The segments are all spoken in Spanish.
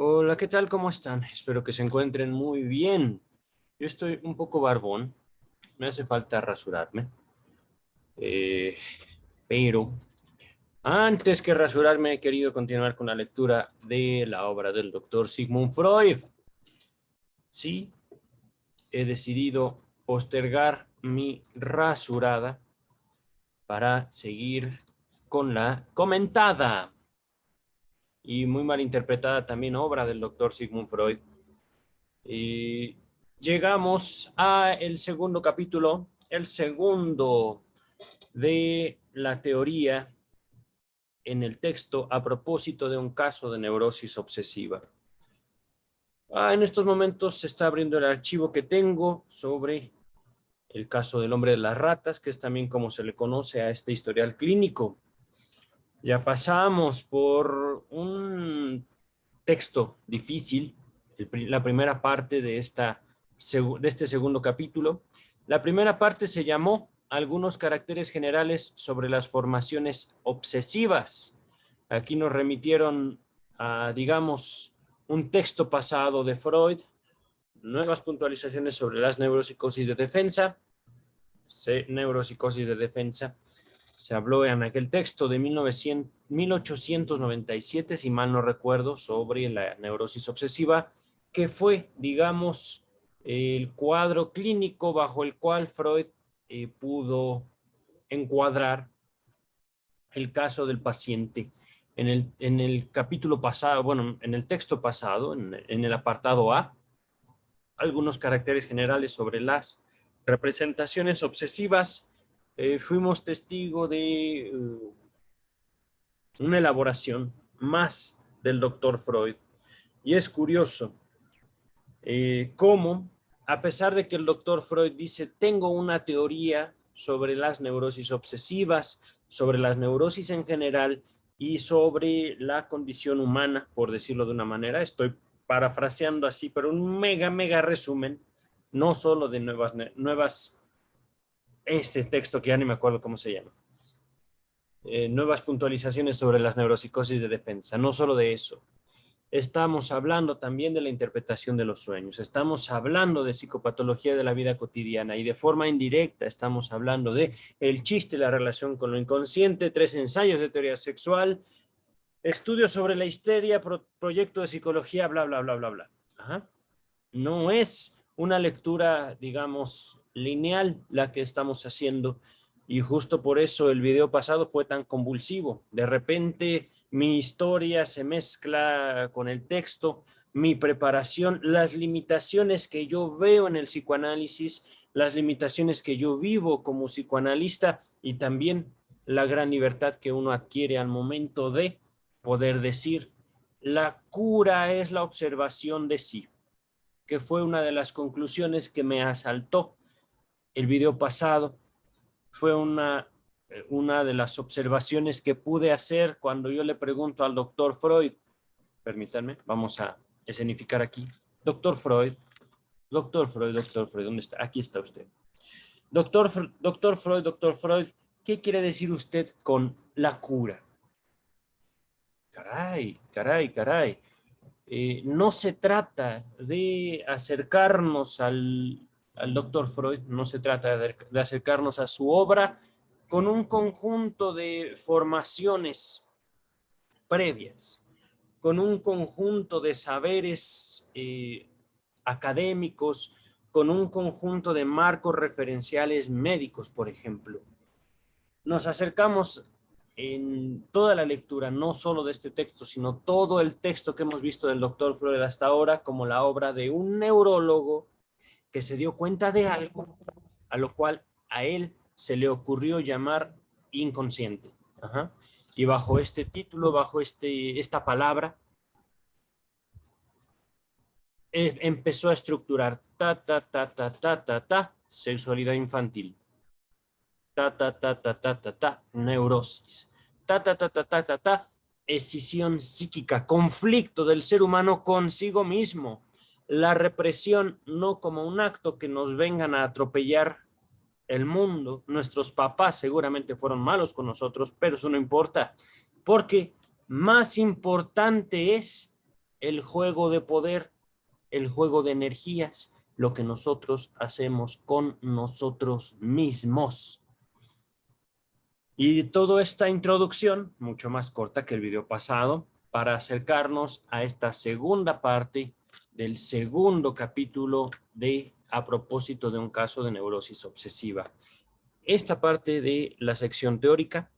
Hola, ¿qué tal? ¿Cómo están? Espero que se encuentren muy bien. Yo estoy un poco barbón, me hace falta rasurarme. Eh, pero antes que rasurarme he querido continuar con la lectura de la obra del doctor Sigmund Freud. Sí, he decidido postergar mi rasurada para seguir con la comentada y muy mal interpretada también obra del doctor Sigmund Freud. Y llegamos a el segundo capítulo, el segundo de la teoría en el texto a propósito de un caso de neurosis obsesiva. En estos momentos se está abriendo el archivo que tengo sobre el caso del hombre de las ratas, que es también como se le conoce a este historial clínico. Ya pasamos por un texto difícil, la primera parte de este segundo capítulo. La primera parte se llamó Algunos caracteres generales sobre las formaciones obsesivas. Aquí nos remitieron a, digamos, un texto pasado de Freud, nuevas puntualizaciones sobre las neuropsicosis de defensa, neuropsicosis de defensa. Se habló en aquel texto de 1897, si mal no recuerdo, sobre la neurosis obsesiva, que fue, digamos, el cuadro clínico bajo el cual Freud pudo encuadrar el caso del paciente. En el capítulo pasado, bueno, en el texto pasado, en el apartado A, algunos caracteres generales sobre las representaciones obsesivas. Fuimos testigo de una elaboración más del doctor Freud. Y es curioso cómo, a pesar de que el doctor Freud dice, tengo una teoría sobre las neurosis obsesivas, sobre las neurosis en general y sobre la condición humana, por decirlo de una manera, estoy parafraseando así, pero un mega resumen, no solo de este texto que ya ni me acuerdo cómo se llama, nuevas puntualizaciones sobre las neuropsicosis de defensa, no solo de eso. Estamos hablando también de la interpretación de los sueños, estamos hablando de psicopatología de la vida cotidiana y de forma indirecta estamos hablando de el chiste, la relación con lo inconsciente, 3 ensayos de teoría sexual, estudios sobre la histeria, proyecto de psicología, bla, bla, bla, bla, bla. Ajá. No es una lectura, digamos, lineal la que estamos haciendo y justo por eso el video pasado fue tan convulsivo. De repente mi historia se mezcla con el texto, mi preparación, las limitaciones que yo veo en el psicoanálisis, las limitaciones que yo vivo como psicoanalista y también la gran libertad que uno adquiere al momento de poder decir, la cura es la observación de sí, que fue una de las conclusiones que me asaltó el video pasado. Fue una de las observaciones que pude hacer cuando yo le pregunto al doctor Freud. Permítanme, vamos a escenificar aquí. Doctor Freud, doctor Freud, doctor Freud, ¿dónde está? Aquí está usted. Doctor Freud, ¿qué quiere decir usted con la cura? Caray. No se trata de acercarnos al doctor Freud, no se trata de acercarnos a su obra con un conjunto de formaciones previas, con un conjunto de saberes académicos, con un conjunto de marcos referenciales médicos, por ejemplo. Nos acercamos en toda la lectura, no solo de este texto, sino todo el texto que hemos visto del doctor Freud hasta ahora, como la obra de un neurólogo que se dio cuenta de algo, a lo cual a él se le ocurrió llamar inconsciente. Ajá. Y bajo este título, bajo esta palabra, empezó a estructurar sexualidad infantil, neurosis, escisión psíquica, conflicto del ser humano consigo mismo, la represión no como un acto que nos vengan a atropellar el mundo. Nuestros papás seguramente fueron malos con nosotros, pero eso no importa, porque más importante es el juego de poder, el juego de energías, lo que nosotros hacemos con nosotros mismos. Y toda esta introducción, mucho más corta que el video pasado, para acercarnos a esta segunda parte del segundo capítulo de A propósito de un caso de neurosis obsesiva. Esta parte de la sección teórica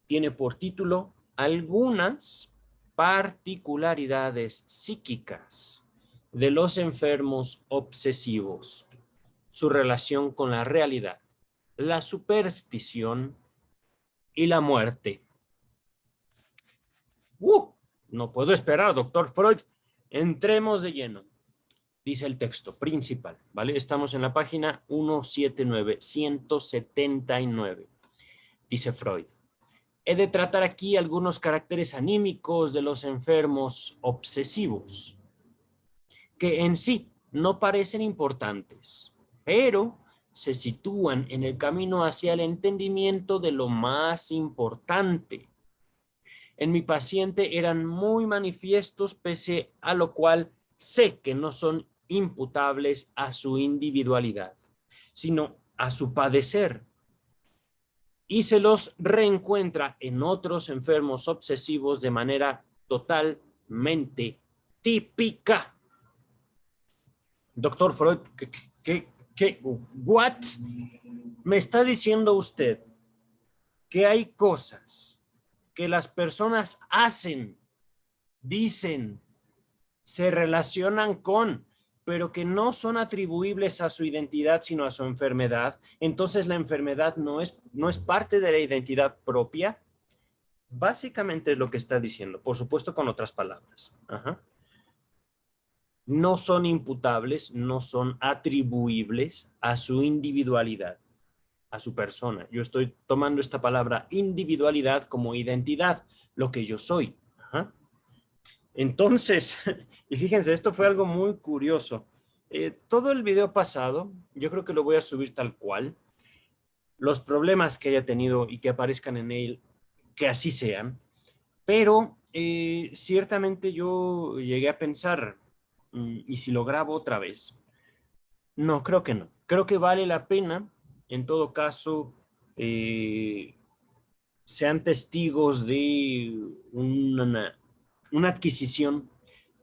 tiene por título Algunas particularidades psíquicas de los enfermos obsesivos, su relación con la realidad, la superstición y la muerte. No puedo esperar, doctor Freud. Entremos de lleno. Dice el texto principal, ¿vale? Estamos en la página 179, 179. Dice Freud. He de tratar aquí algunos caracteres anímicos de los enfermos obsesivos, que en sí no parecen importantes, pero se sitúan en el camino hacia el entendimiento de lo más importante. En mi paciente eran muy manifiestos, pese a lo cual sé que no son imputables a su individualidad, sino a su padecer. Y se los reencuentra en otros enfermos obsesivos de manera totalmente típica. Doctor Freud, what? ¿Me está diciendo usted que hay cosas que las personas hacen, dicen, se relacionan con, pero que no son atribuibles a su identidad, sino a su enfermedad? Entonces la enfermedad no es parte de la identidad propia? Básicamente es lo que está diciendo, por supuesto con otras palabras. No son imputables, no son atribuibles a su individualidad, a su persona. Yo estoy tomando esta palabra individualidad como identidad, lo que yo soy. Entonces, y fíjense, esto fue algo muy curioso. Todo el video pasado, yo creo que lo voy a subir tal cual. Los problemas que haya tenido y que aparezcan en él, que así sean. Pero ciertamente yo llegué a pensar, ¿y si lo grabo otra vez? No, creo que no. Creo que vale la pena, en todo caso, sean testigos de una adquisición,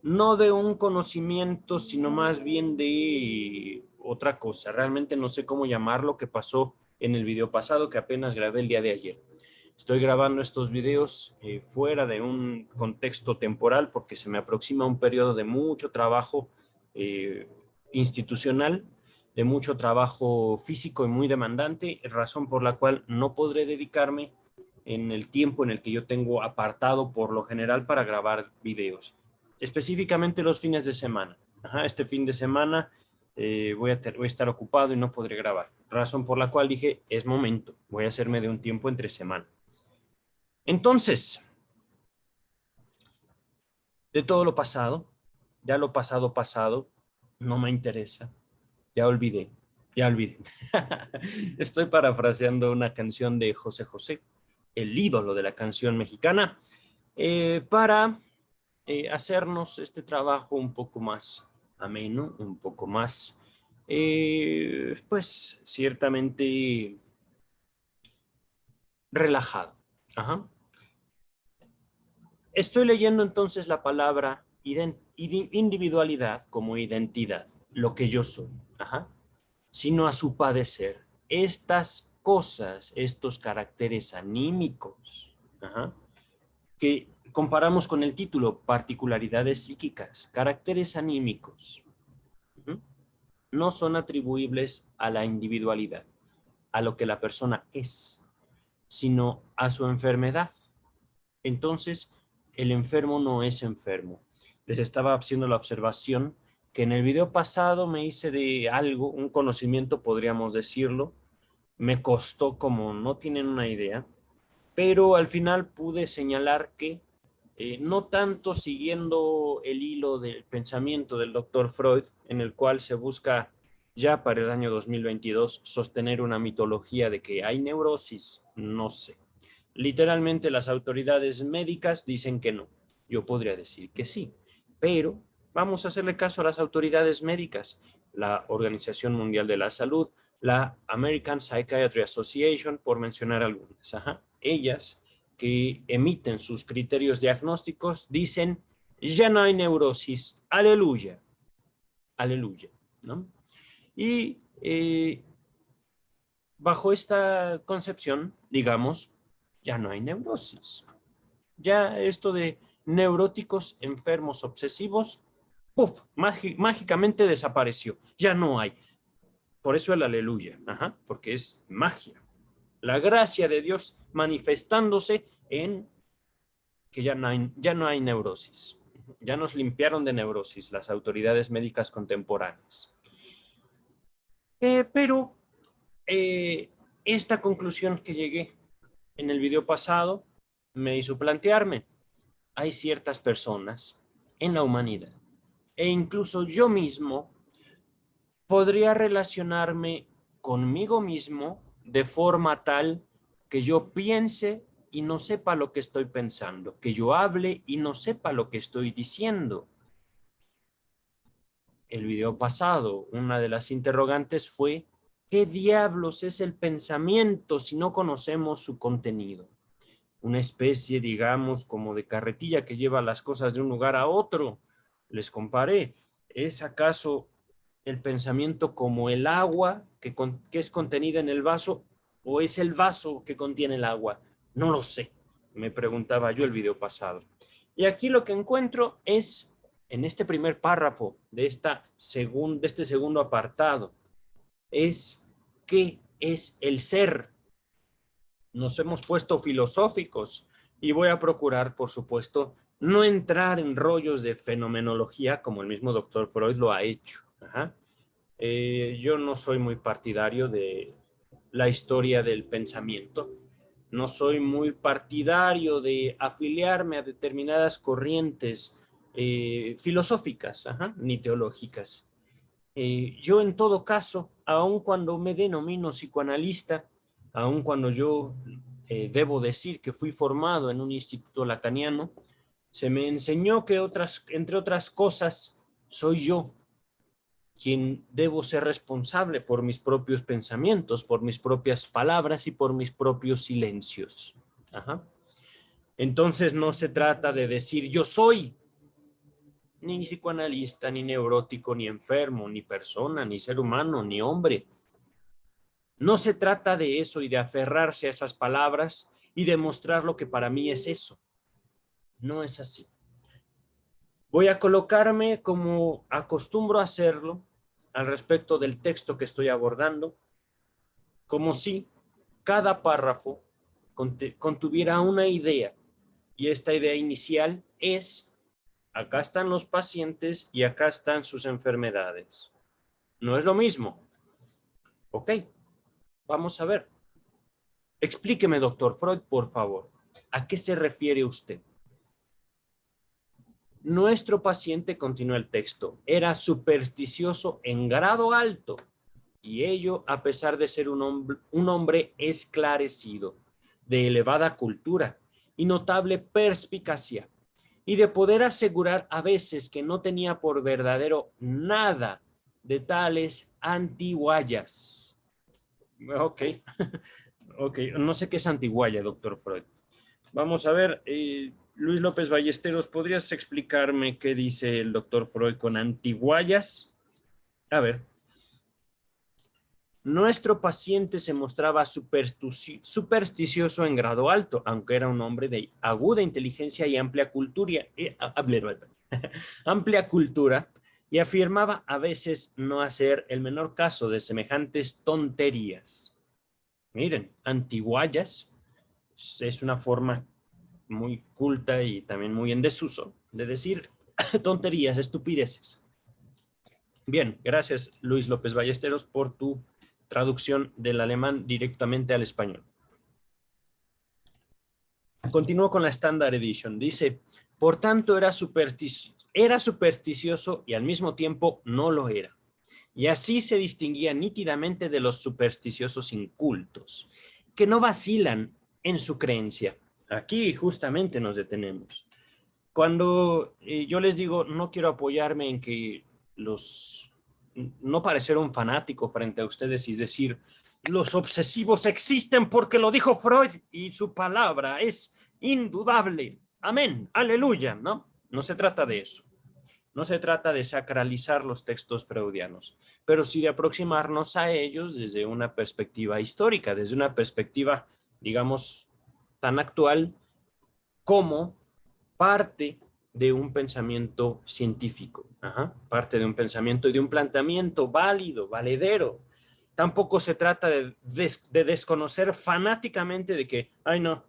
no de un conocimiento, sino más bien de otra cosa. Realmente no sé cómo llamarlo, que pasó en el video pasado, que apenas grabé el día de ayer. Estoy grabando estos videos fuera de un contexto temporal porque se me aproxima un periodo de mucho trabajo institucional, de mucho trabajo físico y muy demandante, razón por la cual no podré dedicarme en el tiempo en el que yo tengo apartado por lo general para grabar videos, específicamente los fines de semana. Este fin de semana voy a estar ocupado y no podré grabar, razón por la cual dije, es momento, voy a hacerme de un tiempo entre semana. Entonces, de todo lo pasado, ya lo pasado, no me interesa, ya olvidé. Estoy parafraseando una canción de José José, el ídolo de la canción mexicana, para hacernos este trabajo un poco más ameno, un poco más, pues, ciertamente relajado. Estoy leyendo entonces la palabra individualidad como identidad, lo que yo soy, sino a su padecer. Estas cosas, estos caracteres anímicos, que comparamos con el título, particularidades psíquicas, caracteres anímicos, no son atribuibles a la individualidad, a lo que la persona es, sino a su enfermedad. Entonces, el enfermo no es enfermo. Les estaba haciendo la observación que en el video pasado me hice de algo, un conocimiento podríamos decirlo, me costó como no tienen una idea, pero al final pude señalar que no tanto siguiendo el hilo del pensamiento del doctor Freud, en el cual se busca ya para el año 2022 sostener una mitología de que hay neurosis, no sé. Literalmente las autoridades médicas dicen que no. Yo podría decir que sí, Pero vamos a hacerle caso a las autoridades médicas, la Organización Mundial de la Salud, la American Psychiatry Association, por mencionar algunas. Ajá. Ellas que emiten sus criterios diagnósticos dicen, ya no hay neurosis, aleluya, aleluya, ¿no? Y bajo esta concepción, digamos, ya no hay neurosis. Ya esto de neuróticos enfermos obsesivos, ¡puf! Mágicamente desapareció. Ya no hay. Por eso el aleluya, ajá, porque es magia. La gracia de Dios manifestándose en que ya no hay neurosis. Ya nos limpiaron de neurosis las autoridades médicas contemporáneas. Pero esta conclusión que llegué en el video pasado me hizo plantearme, hay ciertas personas en la humanidad, e incluso yo mismo podría relacionarme conmigo mismo de forma tal que yo piense y no sepa lo que estoy pensando, que yo hable y no sepa lo que estoy diciendo. El video pasado, una de las interrogantes fue, ¿qué diablos es el pensamiento si no conocemos su contenido? Una especie, digamos, como de carretilla que lleva las cosas de un lugar a otro. Les comparé. ¿Es acaso el pensamiento como el agua que es contenida en el vaso o es el vaso que contiene el agua? No lo sé, me preguntaba yo el video pasado. Y aquí lo que encuentro es, en este primer párrafo de este segundo apartado, es ¿qué es el ser? Nos hemos puesto filosóficos y voy a procurar, por supuesto, no entrar en rollos de fenomenología como el mismo doctor Freud lo ha hecho. Ajá. Yo no soy muy partidario de la historia del pensamiento. No soy muy partidario de afiliarme a determinadas corrientes filosóficas, ajá, ni teológicas. Yo en todo caso, aun cuando me denomino psicoanalista, aun cuando yo debo decir que fui formado en un instituto lacaniano, se me enseñó que entre otras cosas, soy yo quien debo ser responsable por mis propios pensamientos, por mis propias palabras y por mis propios silencios. Ajá. Entonces no se trata de decir yo soy, ni psicoanalista, ni neurótico, ni enfermo, ni persona, ni ser humano, ni hombre. No se trata de eso y de aferrarse a esas palabras y demostrar lo que para mí es eso. No es así. Voy a colocarme como acostumbro a hacerlo al respecto del texto que estoy abordando, como si cada párrafo contuviera una idea, y esta idea inicial es, acá están los pacientes y acá están sus enfermedades. No es lo mismo. Ok, vamos a ver. Explíqueme, doctor Freud, por favor. ¿A qué se refiere usted? Nuestro paciente, continúa el texto, era supersticioso en grado alto, y ello a pesar de ser un hombre esclarecido, de elevada cultura y notable perspicacia, y de poder asegurar a veces que no tenía por verdadero nada de tales antiguallas. Ok, ok, no sé qué es antigualla, doctor Freud. Vamos a ver, Luis López Ballesteros, ¿podrías explicarme qué dice el doctor Freud con antiguallas? A ver. Nuestro paciente se mostraba supersticioso en grado alto, aunque era un hombre de aguda inteligencia y amplia cultura, amplia cultura, y afirmaba a veces no hacer el menor caso de semejantes tonterías. Miren, antiguallas es una forma muy culta y también muy en desuso de decir tonterías, estupideces. Bien, gracias Luis López Ballesteros por tu traducción del alemán directamente al español. Continúo con la Standard Edition. Dice, por tanto era supersticioso y al mismo tiempo no lo era. Y así se distinguía nítidamente de los supersticiosos incultos, que no vacilan en su creencia. Aquí justamente nos detenemos. Cuando yo les digo, no quiero apoyarme en que no parecer un fanático frente a ustedes y decir, los obsesivos existen porque lo dijo Freud y su palabra es indudable. Amén, aleluya, ¿no? No se trata de eso. No se trata de sacralizar los textos freudianos, pero sí de aproximarnos a ellos desde una perspectiva histórica, desde una perspectiva, digamos, tan actual como parte de un pensamiento científico, parte de un pensamiento y de un planteamiento válido, valedero. Tampoco se trata de desconocer fanáticamente de que, ay no,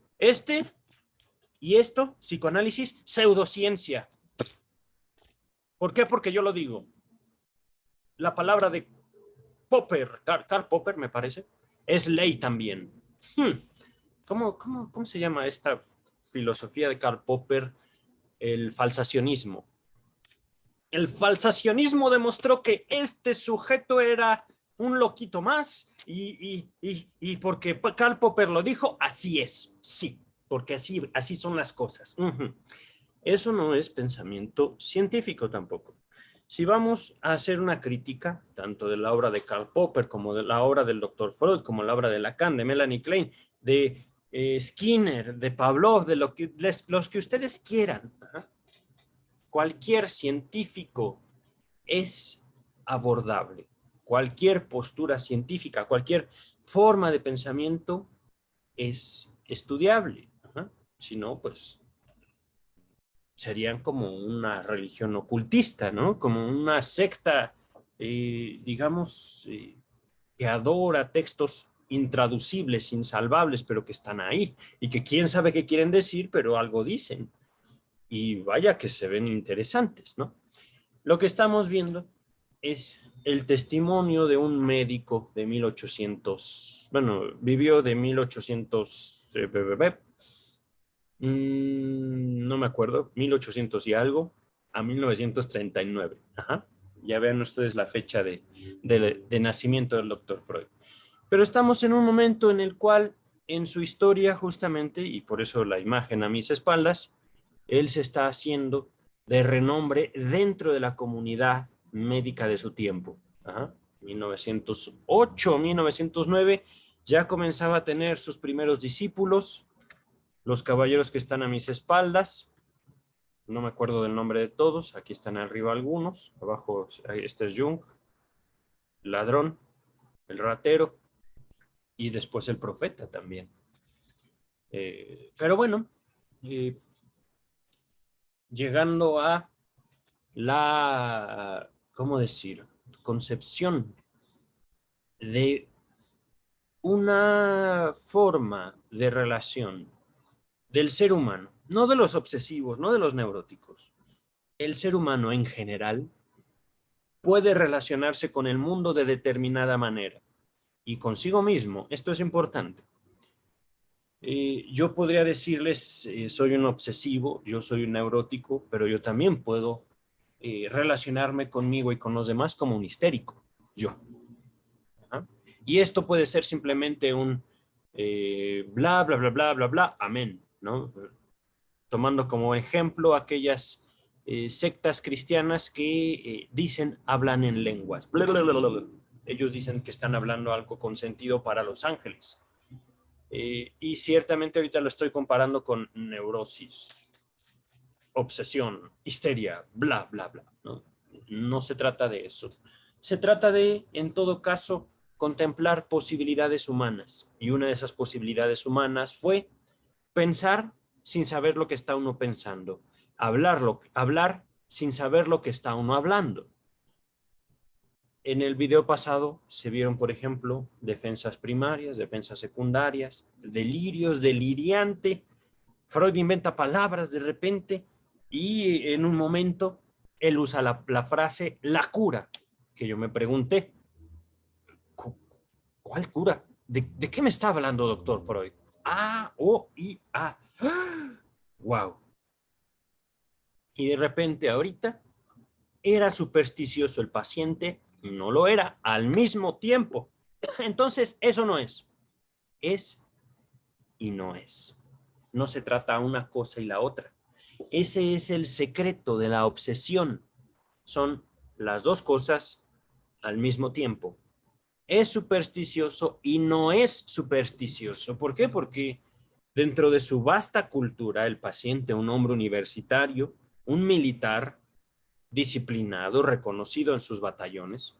y esto, psicoanálisis, pseudociencia. ¿Por qué? Porque yo lo digo. La palabra de Popper, Karl Popper me parece, es ley también. ¿Cómo se llama esta filosofía de Karl Popper? El falsacionismo. El falsacionismo demostró que este sujeto era un loquito más y porque Karl Popper lo dijo, así es, sí, porque así son las cosas. Eso no es pensamiento científico tampoco. Si vamos a hacer una crítica, tanto de la obra de Karl Popper, como de la obra del Dr. Freud, como la obra de Lacan, de Melanie Klein, de Skinner, de Pavlov, de los que ustedes quieran, cualquier científico es abordable. Cualquier postura científica, cualquier forma de pensamiento es estudiable. Si no, pues serían como una religión ocultista, ¿no? Como una secta, digamos, que adora textos intraducibles, insalvables, pero que están ahí y que quién sabe qué quieren decir, pero algo dicen. Y vaya que se ven interesantes, ¿no? Lo que estamos viendo es el testimonio de un médico de 1800, bueno, vivió de 1800, no me acuerdo, 1800 y algo, a 1939. Ya vean ustedes la fecha de nacimiento del doctor Freud. Pero estamos en un momento en el cual, en su historia justamente, y por eso la imagen a mis espaldas, él se está haciendo de renombre dentro de la comunidad médica de su tiempo. 1908, 1909, ya comenzaba a tener sus primeros discípulos, los caballeros que están a mis espaldas. No me acuerdo del nombre de todos, aquí están arriba algunos, abajo este es Jung, ladrón, el ratero, y después el profeta también. Pero bueno, llegando a la, ¿cómo decir?, concepción de una forma de relación del ser humano, no de los obsesivos, no de los neuróticos. El ser humano en general puede relacionarse con el mundo de determinada manera y consigo mismo. Esto es importante. Yo podría decirles, soy un obsesivo, yo soy un neurótico, pero yo también puedo relacionarme conmigo y con los demás como un histérico, yo. Y esto puede ser simplemente un bla, bla, bla, bla, bla, bla, amén, ¿no? Tomando como ejemplo aquellas sectas cristianas que dicen, hablan en lenguas. Bla, bla, bla, bla, bla. Ellos dicen que están hablando algo con sentido para los ángeles. Y ciertamente ahorita lo estoy comparando con neurosis, obsesión, histeria, bla, bla, bla. No se trata de eso. Se trata de, en todo caso, contemplar posibilidades humanas. Y una de esas posibilidades humanas fue pensar sin saber lo que está uno pensando. Hablar sin saber lo que está uno hablando. En el video pasado se vieron, por ejemplo, defensas primarias, defensas secundarias, delirios, deliriante. Freud inventa palabras de repente y en un momento él usa la frase la cura, que yo me pregunté, ¿cuál cura? ¿De qué me está hablando, doctor Freud? A-O-I-A. ¡Wow! Y de repente ahorita era supersticioso el paciente, no lo era al mismo tiempo. Entonces, eso no es. Es y no es. No se trata una cosa y la otra. Ese es el secreto de la obsesión. Son las dos cosas al mismo tiempo. Es supersticioso y no es supersticioso. ¿Por qué? Porque dentro de su vasta cultura, el paciente, un hombre universitario, un militar disciplinado, reconocido en sus batallones,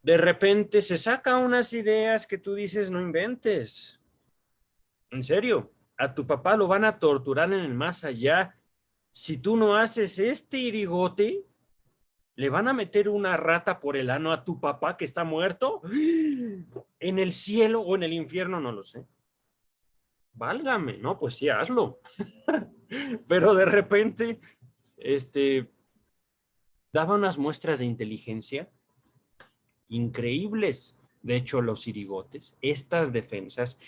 de repente se saca unas ideas que tú dices, no inventes. En serio, a tu papá lo van a torturar en el más allá. Si tú no haces este irigote, le van a meter una rata por el ano a tu papá que está muerto en el cielo o en el infierno, no lo sé. Válgame, no, pues sí, hazlo. Pero de repente, daba unas muestras de inteligencia increíbles. De hecho, los irigotes, estas defensas,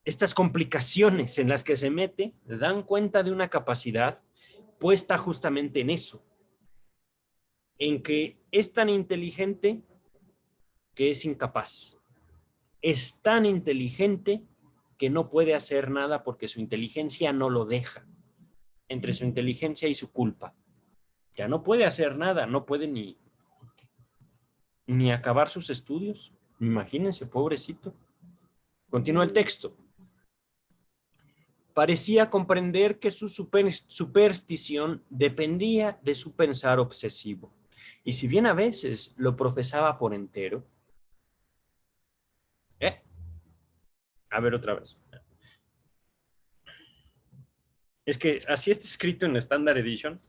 estas complicaciones en las que se mete, dan cuenta de una capacidad puesta justamente en eso, en que es tan inteligente que es incapaz. Es tan inteligente que no puede hacer nada porque su inteligencia no lo deja. Entre su inteligencia y su culpa. Ya no puede hacer nada, no puede ni acabar sus estudios. Imagínense, pobrecito. Continúa el texto. Parecía comprender que su superstición dependía de su pensar obsesivo. Y si bien a veces lo profesaba por entero, a ver otra vez. Es que así está escrito en la Standard Edition,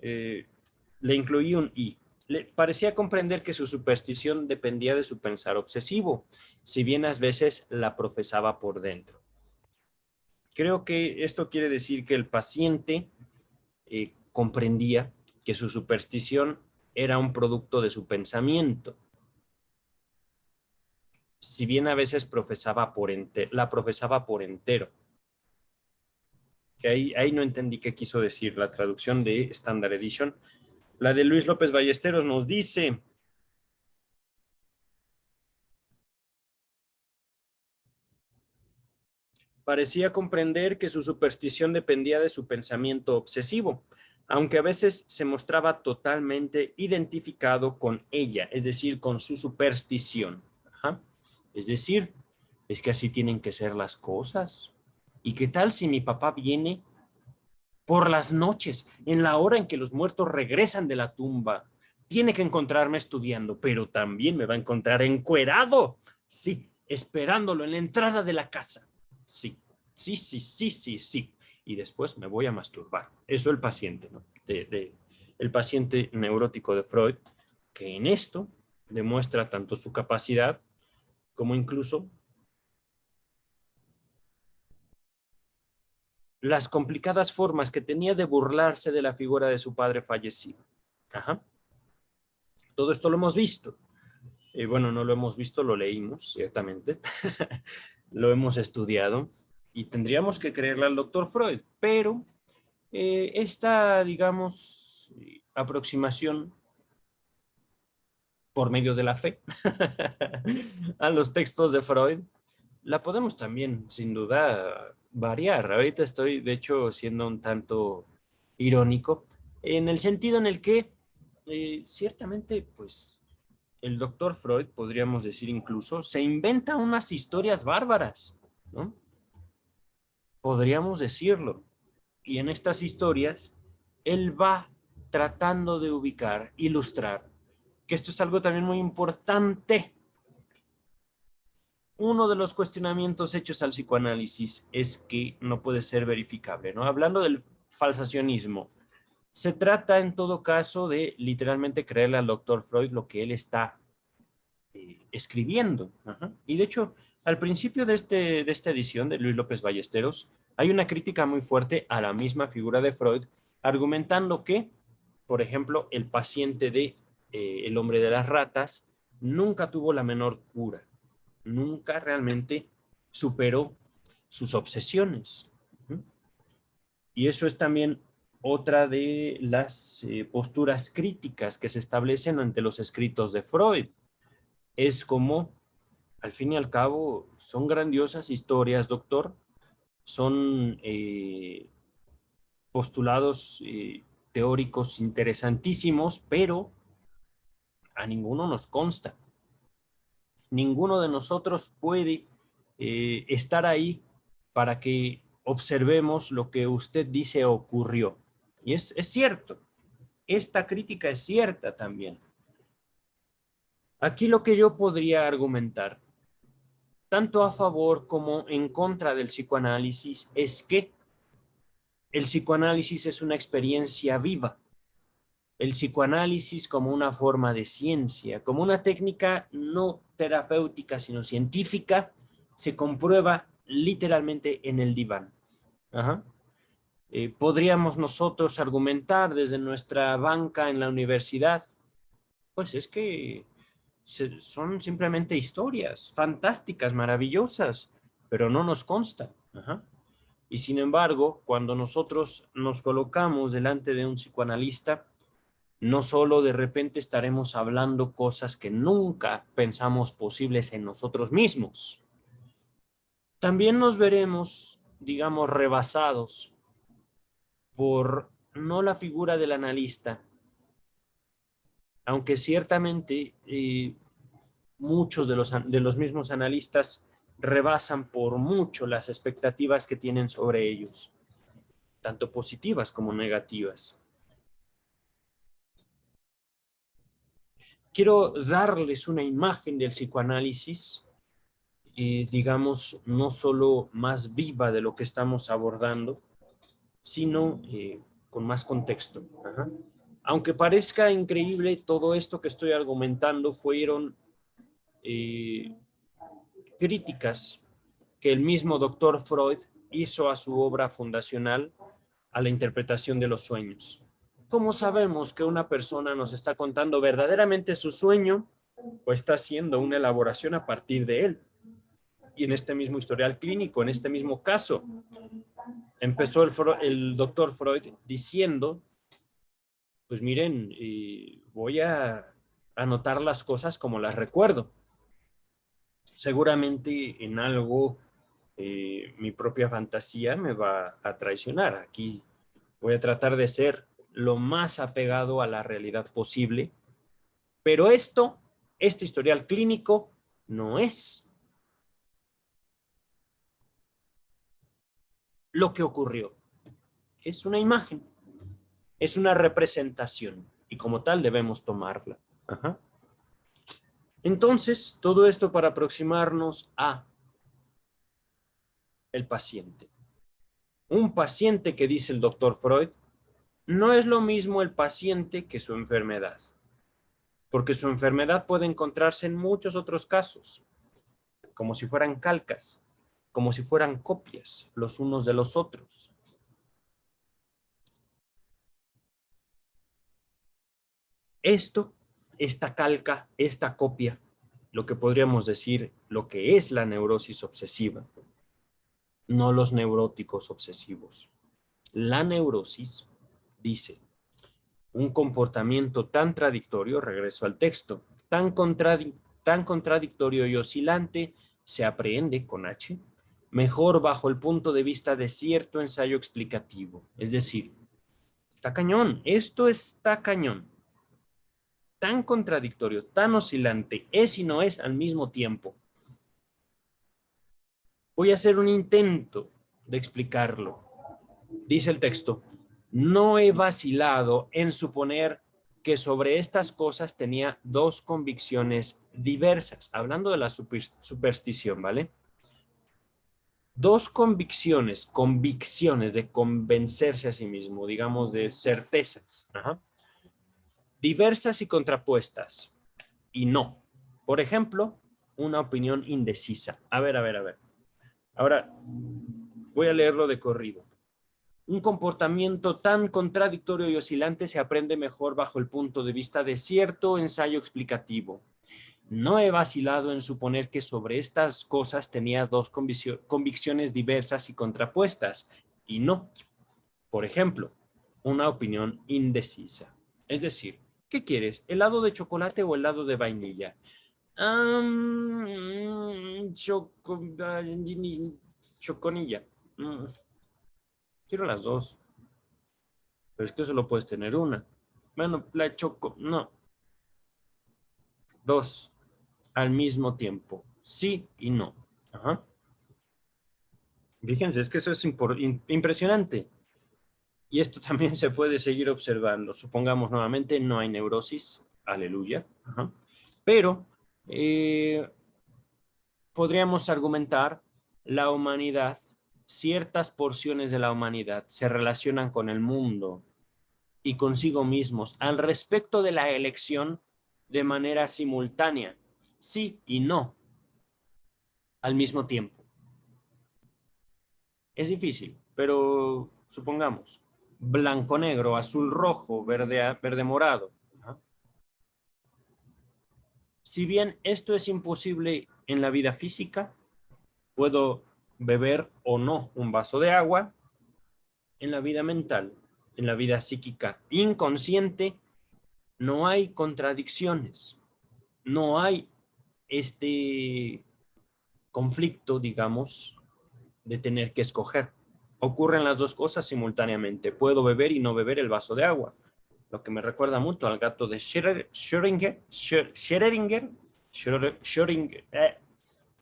le incluí un i. Le parecía comprender que su superstición dependía de su pensar obsesivo, si bien a veces la profesaba por dentro. Creo que esto quiere decir que el paciente comprendía que su superstición era un producto de su pensamiento, si bien a veces la profesaba por entero. Que ahí no entendí qué quiso decir la traducción de Standard Edition. La de Luis López Ballesteros nos dice: parecía comprender que su superstición dependía de su pensamiento obsesivo, aunque a veces se mostraba totalmente identificado con ella, es decir, con su superstición. Ajá. Es decir, es que así tienen que ser las cosas. ¿Y qué tal si mi papá viene por las noches, en la hora en que los muertos regresan de la tumba? Tiene que encontrarme estudiando, pero también me va a encontrar encuerado. Sí, esperándolo en la entrada de la casa. Sí, sí, sí, sí, sí, sí. Y después me voy a masturbar. Eso el paciente, ¿no? El paciente neurótico de Freud, que en esto demuestra tanto su capacidad como incluso las complicadas formas que tenía de burlarse de la figura de su padre fallecido. Ajá. Todo esto lo hemos visto. Bueno, no lo hemos visto, lo leímos, ciertamente. Lo hemos estudiado y tendríamos que creerle al doctor Freud, pero esta, digamos, aproximación por medio de la fe a los textos de Freud, la podemos también, sin duda, variar. Ahorita estoy, de hecho, siendo un tanto irónico, en el sentido en el que ciertamente, pues, el doctor Freud, podríamos decir incluso, se inventa unas historias bárbaras, ¿no? Podríamos decirlo. Y en estas historias, él va tratando de ubicar, ilustrar, que esto es algo también muy importante. Uno de los cuestionamientos hechos al psicoanálisis es que no puede ser verificable, ¿no? Hablando del falsacionismo, se trata en todo caso de literalmente creerle al doctor Freud lo que él está escribiendo. Ajá. Y de hecho, al principio de esta edición de Luis López Ballesteros, hay una crítica muy fuerte a la misma figura de Freud, argumentando que, por ejemplo, el paciente de El hombre de las ratas nunca tuvo la menor cura, nunca realmente superó sus obsesiones. Y eso es también otra de las posturas críticas que se establecen ante los escritos de Freud. Es como al fin y al cabo, son grandiosas historias, doctor. Son postulados teóricos interesantísimos, pero a ninguno nos consta. Ninguno de nosotros puede estar ahí para que observemos lo que usted dice ocurrió. Y es cierto, esta crítica es cierta también. Aquí lo que yo podría argumentar, tanto a favor como en contra del psicoanálisis, es que el psicoanálisis es una experiencia viva. El psicoanálisis como una forma de ciencia, como una técnica no terapéutica, sino científica, se comprueba literalmente en el diván. Ajá. Podríamos nosotros argumentar desde nuestra banca en la universidad, pues es que son simplemente historias fantásticas, maravillosas, pero no nos consta. Ajá. Y sin embargo, cuando nosotros nos colocamos delante de un psicoanalista, no solo de repente estaremos hablando cosas que nunca pensamos posibles en nosotros mismos, también nos veremos, digamos, rebasados por no la figura del analista, aunque ciertamente muchos de los mismos analistas rebasan por mucho las expectativas que tienen sobre ellos, tanto positivas como negativas. Quiero darles una imagen del psicoanálisis, digamos, no solo más viva de lo que estamos abordando, sino con más contexto. Ajá. Aunque parezca increíble, todo esto que estoy argumentando fueron críticas que el mismo doctor Freud hizo a su obra fundacional, a la interpretación de los sueños. ¿Cómo sabemos que una persona nos está contando verdaderamente su sueño o está haciendo una elaboración a partir de él? Y en este mismo historial clínico, en este mismo caso, empezó el doctor Freud diciendo, pues miren, voy a anotar las cosas como las recuerdo. Seguramente en algo mi propia fantasía me va a traicionar. Aquí voy a tratar de ser lo más apegado a la realidad posible, pero este historial clínico no es lo que ocurrió. Es una imagen, es una representación y como tal debemos tomarla. Ajá. Entonces, todo esto para aproximarnos a el paciente. Un paciente que dice el doctor Freud no es lo mismo el paciente que su enfermedad, porque su enfermedad puede encontrarse en muchos otros casos, como si fueran calcas, como si fueran copias los unos de los otros. Esta calca, esta copia, lo que podríamos decir, lo que es la neurosis obsesiva, no los neuróticos obsesivos. La neurosis dice, un comportamiento tan contradictorio, regreso al texto, tan contradictorio y oscilante, se aprehende con H, mejor bajo el punto de vista de cierto ensayo explicativo. Es decir, está cañón, esto está cañón. Tan contradictorio, tan oscilante, es y no es al mismo tiempo. Voy a hacer un intento de explicarlo. Dice el texto, no he vacilado en suponer que sobre estas cosas tenía dos convicciones diversas, hablando de la superstición, ¿vale? Dos convicciones de convencerse a sí mismo, digamos de certezas, diversas y contrapuestas, y no. Por ejemplo, una opinión indecisa. A ver. Ahora, voy a leerlo de corrido. Un comportamiento tan contradictorio y oscilante se aprende mejor bajo el punto de vista de cierto ensayo explicativo. No he vacilado en suponer que sobre estas cosas tenía dos convicciones diversas y contrapuestas, y no. Por ejemplo, una opinión indecisa. Es decir, ¿qué quieres? ¿Helado de chocolate o helado de vainilla? Choconilla. Quiero las dos. Pero es que solo puedes tener una. Bueno, la choco. No. Dos. Al mismo tiempo. Sí y no. Ajá. Fíjense, es que eso es impresionante. Y esto también se puede seguir observando. Supongamos nuevamente, no hay neurosis. Aleluya. Ajá. Pero podríamos argumentar la humanidad, ciertas porciones de la humanidad se relacionan con el mundo y consigo mismos al respecto de la elección de manera simultánea, sí y no, al mismo tiempo. Es difícil, pero supongamos, blanco, negro, azul, rojo, verde, verde, morado. Si bien esto es imposible en la vida física, puedo beber o no un vaso de agua. En la vida mental, en la vida psíquica inconsciente, no hay contradicciones, no hay este conflicto, digamos, de tener que escoger. Ocurren las dos cosas simultáneamente. Puedo beber y no beber el vaso de agua, lo que me recuerda mucho al gato de Schrödinger,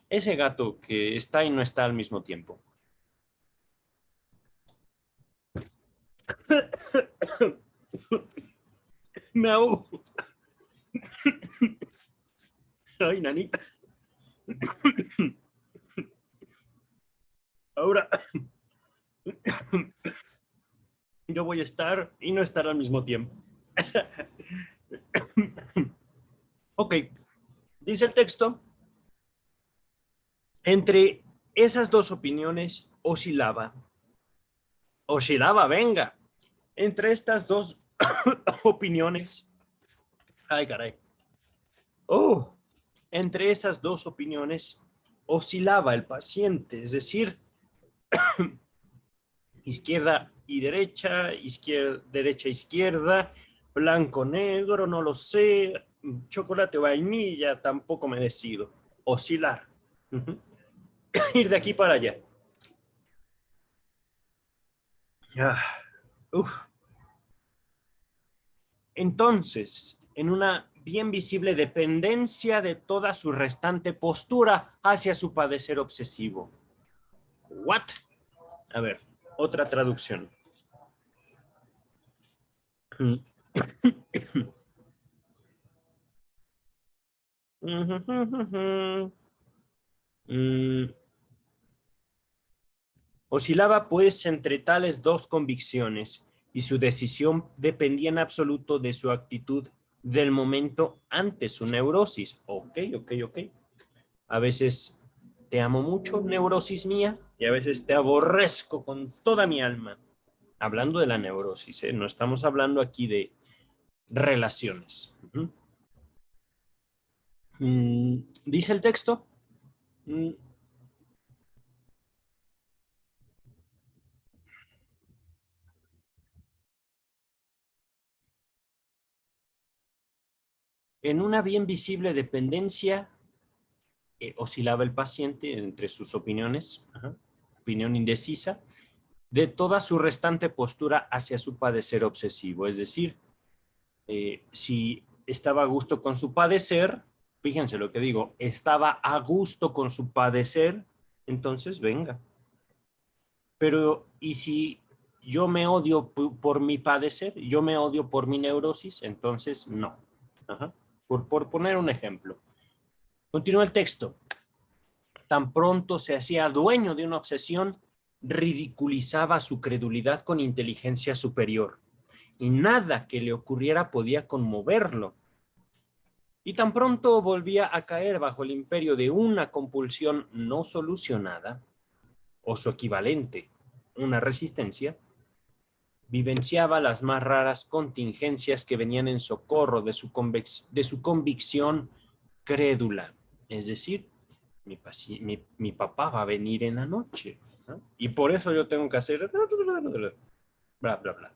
ese gato que está y no está al mismo tiempo. Me ahogo. Ay, nanita. Ahora yo voy a estar y no estar al mismo tiempo. Ok, dice el texto, entre esas dos opiniones oscilaba, venga, entre estas dos opiniones, ay caray, oh, entre esas dos opiniones oscilaba el paciente, es decir, izquierda y derecha, derecha, izquierda, blanco, negro, no lo sé, chocolate o vainilla, tampoco me decido. Oscilar. Ir de aquí para allá. Entonces, en una bien visible dependencia de toda su restante postura hacia su padecer obsesivo. ¿What? A ver, otra traducción. Oscilaba pues entre tales dos convicciones y su decisión dependía en absoluto de su actitud del momento ante su neurosis. Ok. A veces te amo mucho, neurosis mía, y a veces te aborrezco con toda mi alma. Hablando de la neurosis, no estamos hablando aquí de relaciones. Dice el texto, en una bien visible dependencia, oscilaba el paciente entre sus opiniones, opinión indecisa, de toda su restante postura hacia su padecer obsesivo. Es decir, si estaba a gusto con su padecer, fíjense lo que digo, estaba a gusto con su padecer, entonces venga. Pero, ¿y si yo me odio por mi padecer? ¿Yo me odio por mi neurosis? Entonces, no. Por poner un ejemplo. Continúa el texto. Tan pronto se hacía dueño de una obsesión, ridiculizaba su credulidad con inteligencia superior, y nada que le ocurriera podía conmoverlo. Y tan pronto volvía a caer bajo el imperio de una compulsión no solucionada, o su equivalente, una resistencia, vivenciaba las más raras contingencias que venían en socorro de su convicción crédula. Es decir, mi papá va a venir en la noche, ¿no? Y por eso yo tengo que hacer bla, bla, bla.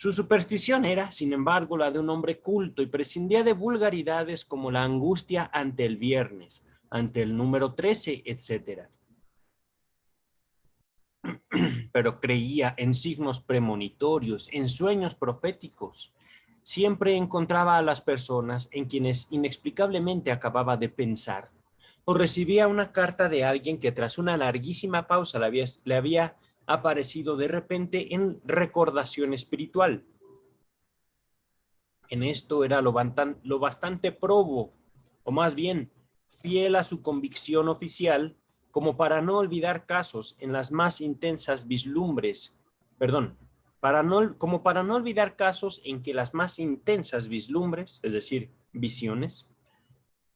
Su superstición era, sin embargo, la de un hombre culto y prescindía de vulgaridades como la angustia ante el viernes, ante el número 13, etc. Pero creía en signos premonitorios, en sueños proféticos. Siempre encontraba a las personas en quienes inexplicablemente acababa de pensar, o recibía una carta de alguien que tras una larguísima pausa le había aparecido de repente en recordación espiritual. En esto era lo bastante probo, o más bien fiel a su convicción oficial, como para no olvidar casos en las más intensas vislumbres, perdón, como para no olvidar casos en que las más intensas vislumbres, es decir, visiones,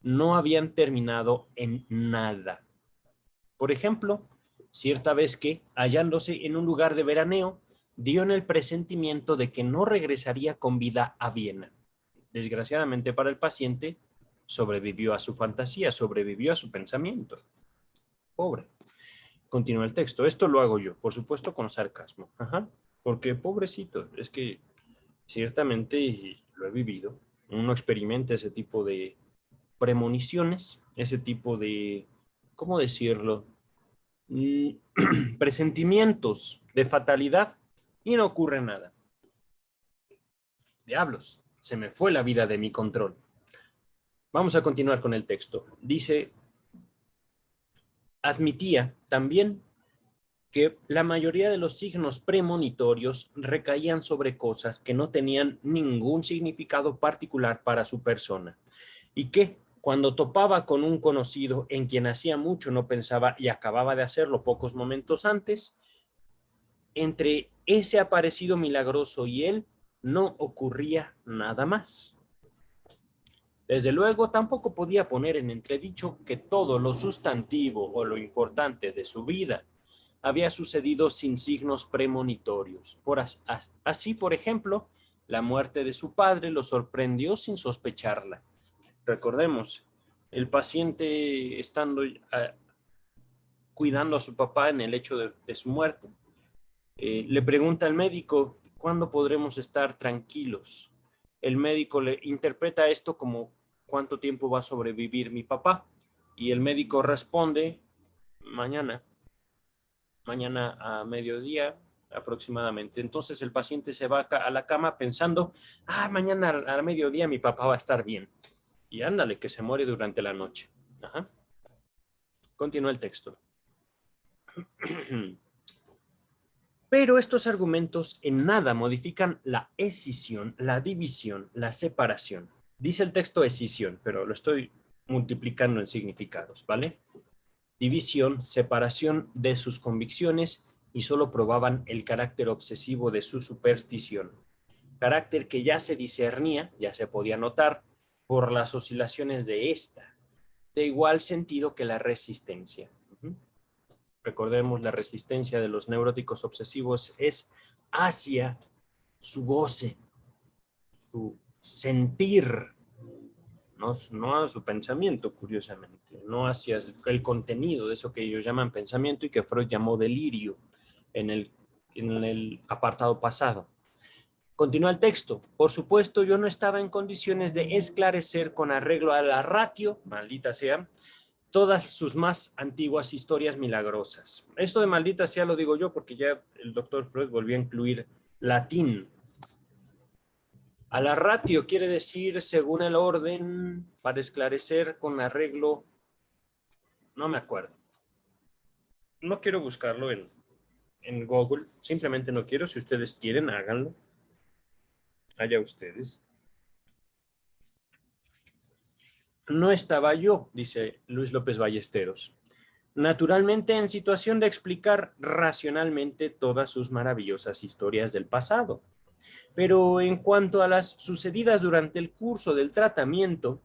no habían terminado en nada. Por ejemplo, cierta vez que, hallándose en un lugar de veraneo, dio en el presentimiento de que no regresaría con vida a Viena. Desgraciadamente para el paciente, sobrevivió a su fantasía, sobrevivió a su pensamiento. Pobre. Continúa el texto. Esto lo hago yo, por supuesto con sarcasmo. Ajá. Porque pobrecito, es que ciertamente lo he vivido. Uno experimenta ese tipo de premoniciones, ese tipo de, ¿cómo decirlo? Presentimientos de fatalidad y no ocurre nada. Diablos, se me fue la vida de mi control. Vamos a continuar con el texto. Dice, admitía también que la mayoría de los signos premonitorios recaían sobre cosas que no tenían ningún significado particular para su persona y que cuando topaba con un conocido en quien hacía mucho no pensaba y acababa de hacerlo pocos momentos antes, entre ese aparecido milagroso y él no ocurría nada más. Desde luego, tampoco podía poner en entredicho que todo lo sustantivo o lo importante de su vida había sucedido sin signos premonitorios. Así, por ejemplo, la muerte de su padre lo sorprendió sin sospecharla. Recordemos, el paciente estando cuidando a su papá en el hecho de su muerte, le pregunta al médico, ¿cuándo podremos estar tranquilos? El médico le interpreta esto como, ¿cuánto tiempo va a sobrevivir mi papá? Y el médico responde, mañana a mediodía aproximadamente. Entonces el paciente se va a la cama pensando, mañana a mediodía mi papá va a estar bien. Y ándale, que se muere durante la noche. Ajá. Continúa el texto. Pero estos argumentos en nada modifican la escisión, la división, la separación. Dice el texto escisión, pero lo estoy multiplicando en significados, ¿vale? División, separación de sus convicciones y solo probaban el carácter obsesivo de su superstición. Carácter que ya se discernía, ya se podía notar, por las oscilaciones de esta, de igual sentido que la resistencia. Recordemos, la resistencia de los neuróticos obsesivos es hacia su goce, su sentir, no a su pensamiento, curiosamente, no hacia el contenido de eso que ellos llaman pensamiento y que Freud llamó delirio en el apartado pasado. Continúa el texto. Por supuesto, yo no estaba en condiciones de esclarecer con arreglo a la ratio, maldita sea, todas sus más antiguas historias milagrosas. Esto de maldita sea lo digo yo porque ya el doctor Freud volvió a incluir latín. A la ratio quiere decir según el orden, para esclarecer con arreglo, no me acuerdo. No quiero buscarlo en Google, simplemente no quiero. Si ustedes quieren, háganlo. Allá ustedes. No estaba yo, dice Luis López Ballesteros, naturalmente en situación de explicar racionalmente todas sus maravillosas historias del pasado. Pero en cuanto a las sucedidas durante el curso del tratamiento,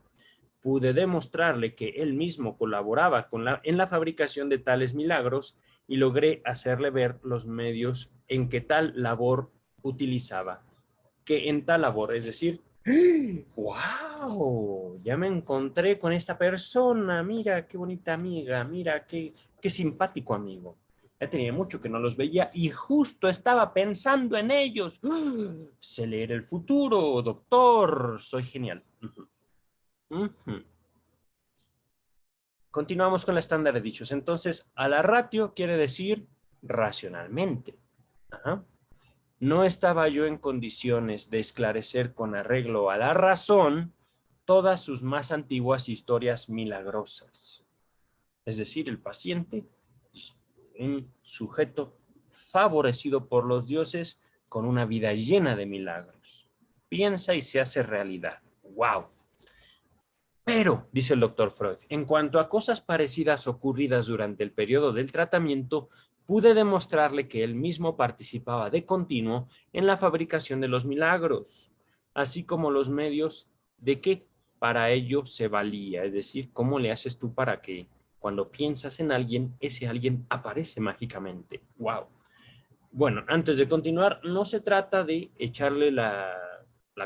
pude demostrarle que él mismo colaboraba en la fabricación de tales milagros y logré hacerle ver los medios en que tal labor utilizaba. Que en tal labor, es decir, ¡wow! Ya me encontré con esta persona, mira qué bonita amiga, mira qué simpático amigo. Ya tenía mucho que no los veía y justo estaba pensando en ellos. ¡Ah! Sé leer el futuro, doctor. Soy genial. Ujú. Continuamos con la estándar de dichos. Entonces, a la ratio quiere decir racionalmente. Ajá. No estaba yo en condiciones de esclarecer con arreglo a la razón todas sus más antiguas historias milagrosas. Es decir, el paciente, un sujeto favorecido por los dioses con una vida llena de milagros. Piensa y se hace realidad. ¡Wow! Pero, dice el doctor Freud, en cuanto a cosas parecidas ocurridas durante el periodo del tratamiento, pude demostrarle que él mismo participaba de continuo en la fabricación de los milagros, así como los medios de que para ello se valía, es decir, cómo le haces tú para que cuando piensas en alguien, ese alguien aparece mágicamente. ¡Wow! Bueno, antes de continuar, no se trata de echarle la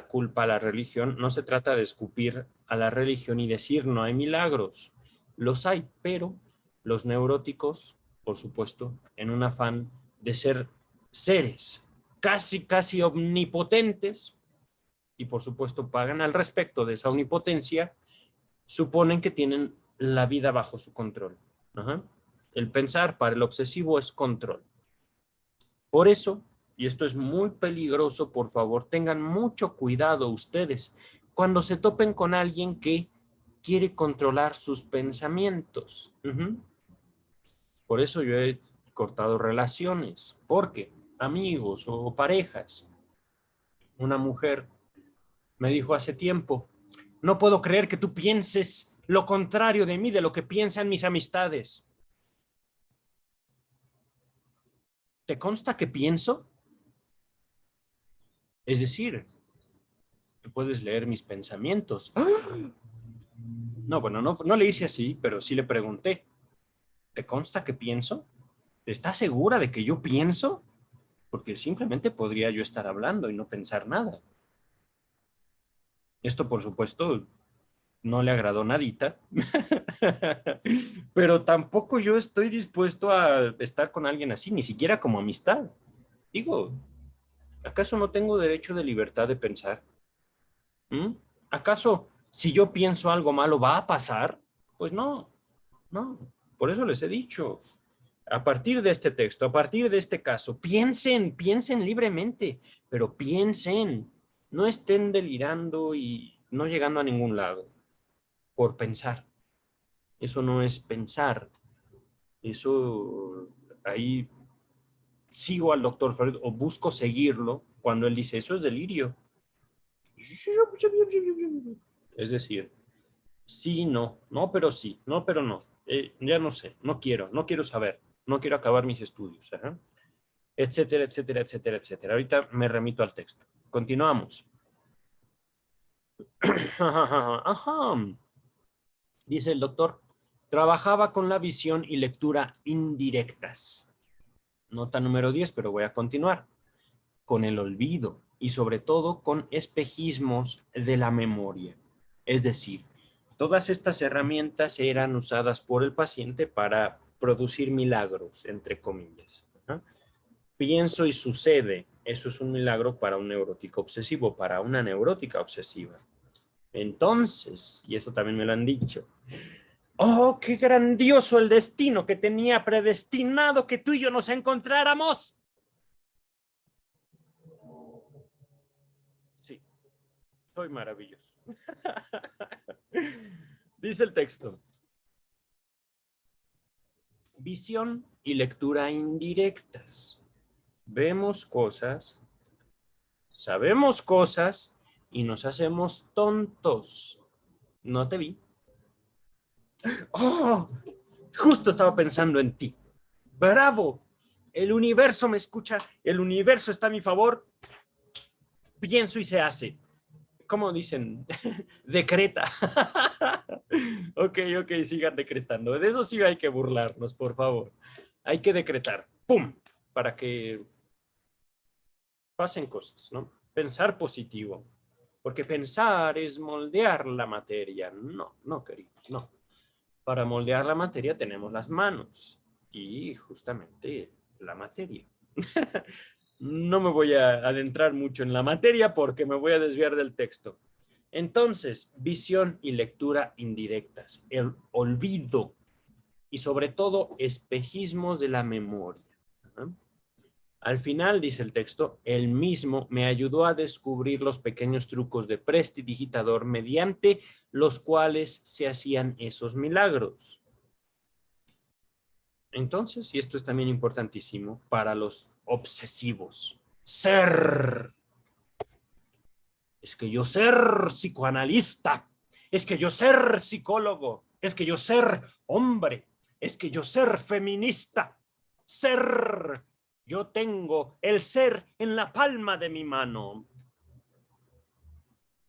culpa a la religión, no se trata de escupir a la religión y decir no hay milagros. Los hay, pero los neuróticos, por supuesto, en un afán de ser seres casi omnipotentes, y por supuesto pagan al respecto de esa omnipotencia, suponen que tienen la vida bajo su control. Ajá. El pensar para el obsesivo es control. Por eso, y esto es muy peligroso, por favor, tengan mucho cuidado ustedes cuando se topen con alguien que quiere controlar sus pensamientos. Por eso yo he cortado relaciones, porque amigos o parejas, una mujer me dijo hace tiempo, no puedo creer que tú pienses lo contrario de mí, de lo que piensan mis amistades. ¿Te consta que pienso? Es decir, tú puedes leer mis pensamientos. No, bueno, no le hice así, pero sí le pregunté, ¿te consta que pienso? ¿Estás segura de que yo pienso? Porque simplemente podría yo estar hablando y no pensar nada. Esto, por supuesto, no le agradó nadita, pero tampoco yo estoy dispuesto a estar con alguien así, ni siquiera como amistad. Digo, ¿acaso no tengo derecho de libertad de pensar? ¿Mm? ¿Acaso si yo pienso algo malo va a pasar? Pues no, no. Por eso les he dicho, a partir de este texto, a partir de este caso, piensen libremente, pero piensen, no estén delirando y no llegando a ningún lado por pensar. Eso no es pensar. Eso, ahí sigo al doctor Freud o busco seguirlo cuando él dice, eso es delirio. Es decir, sí, no, no, pero sí, no, pero no. Ya no sé, no quiero saber, no quiero acabar mis estudios, ¿eh? Etcétera, etcétera, etcétera, etcétera. Ahorita me remito al texto. Continuamos. Ajá. Dice el doctor, trabajaba con la visión y lectura indirectas. Nota número 10, pero voy a continuar. Con el olvido y sobre todo con espejismos de la memoria. Es decir, todas estas herramientas eran usadas por el paciente para producir milagros, entre comillas. ¿No? Pienso y sucede. Eso es un milagro para un neurótico obsesivo, para una neurótica obsesiva. Entonces, y eso también me lo han dicho, oh, qué grandioso el destino que tenía predestinado que tú y yo nos encontráramos. Sí, soy maravilloso. Dice el texto. Visión y lectura indirectas. Vemos cosas, sabemos cosas y nos hacemos tontos. No te vi. ¡Oh! Justo estaba pensando en ti. ¡Bravo! El universo me escucha, el universo está a mi favor. Pienso y se hace. ¿Cómo dicen? Decreta. Ok, sigan decretando. De eso sí hay que burlarnos, por favor. Hay que decretar. ¡Pum! Para que pasen cosas, ¿no? Pensar positivo. Porque pensar es moldear la materia. No, no, queridos, no. Para moldear la materia tenemos las manos. y justamente la materia. No me voy a adentrar mucho en la materia porque me voy a desviar del texto. Entonces, visión y lectura indirectas, el olvido y sobre todo espejismos de la memoria. Al final, dice el texto, él mismo me ayudó a descubrir los pequeños trucos de prestidigitador mediante los cuales se hacían esos milagros. Entonces, y esto es también importantísimo para los obsesivos, ser. Es que yo ser psicoanalista, es que yo ser psicólogo, es que yo ser hombre, es que yo ser feminista, ser. Yo tengo el ser en la palma de mi mano.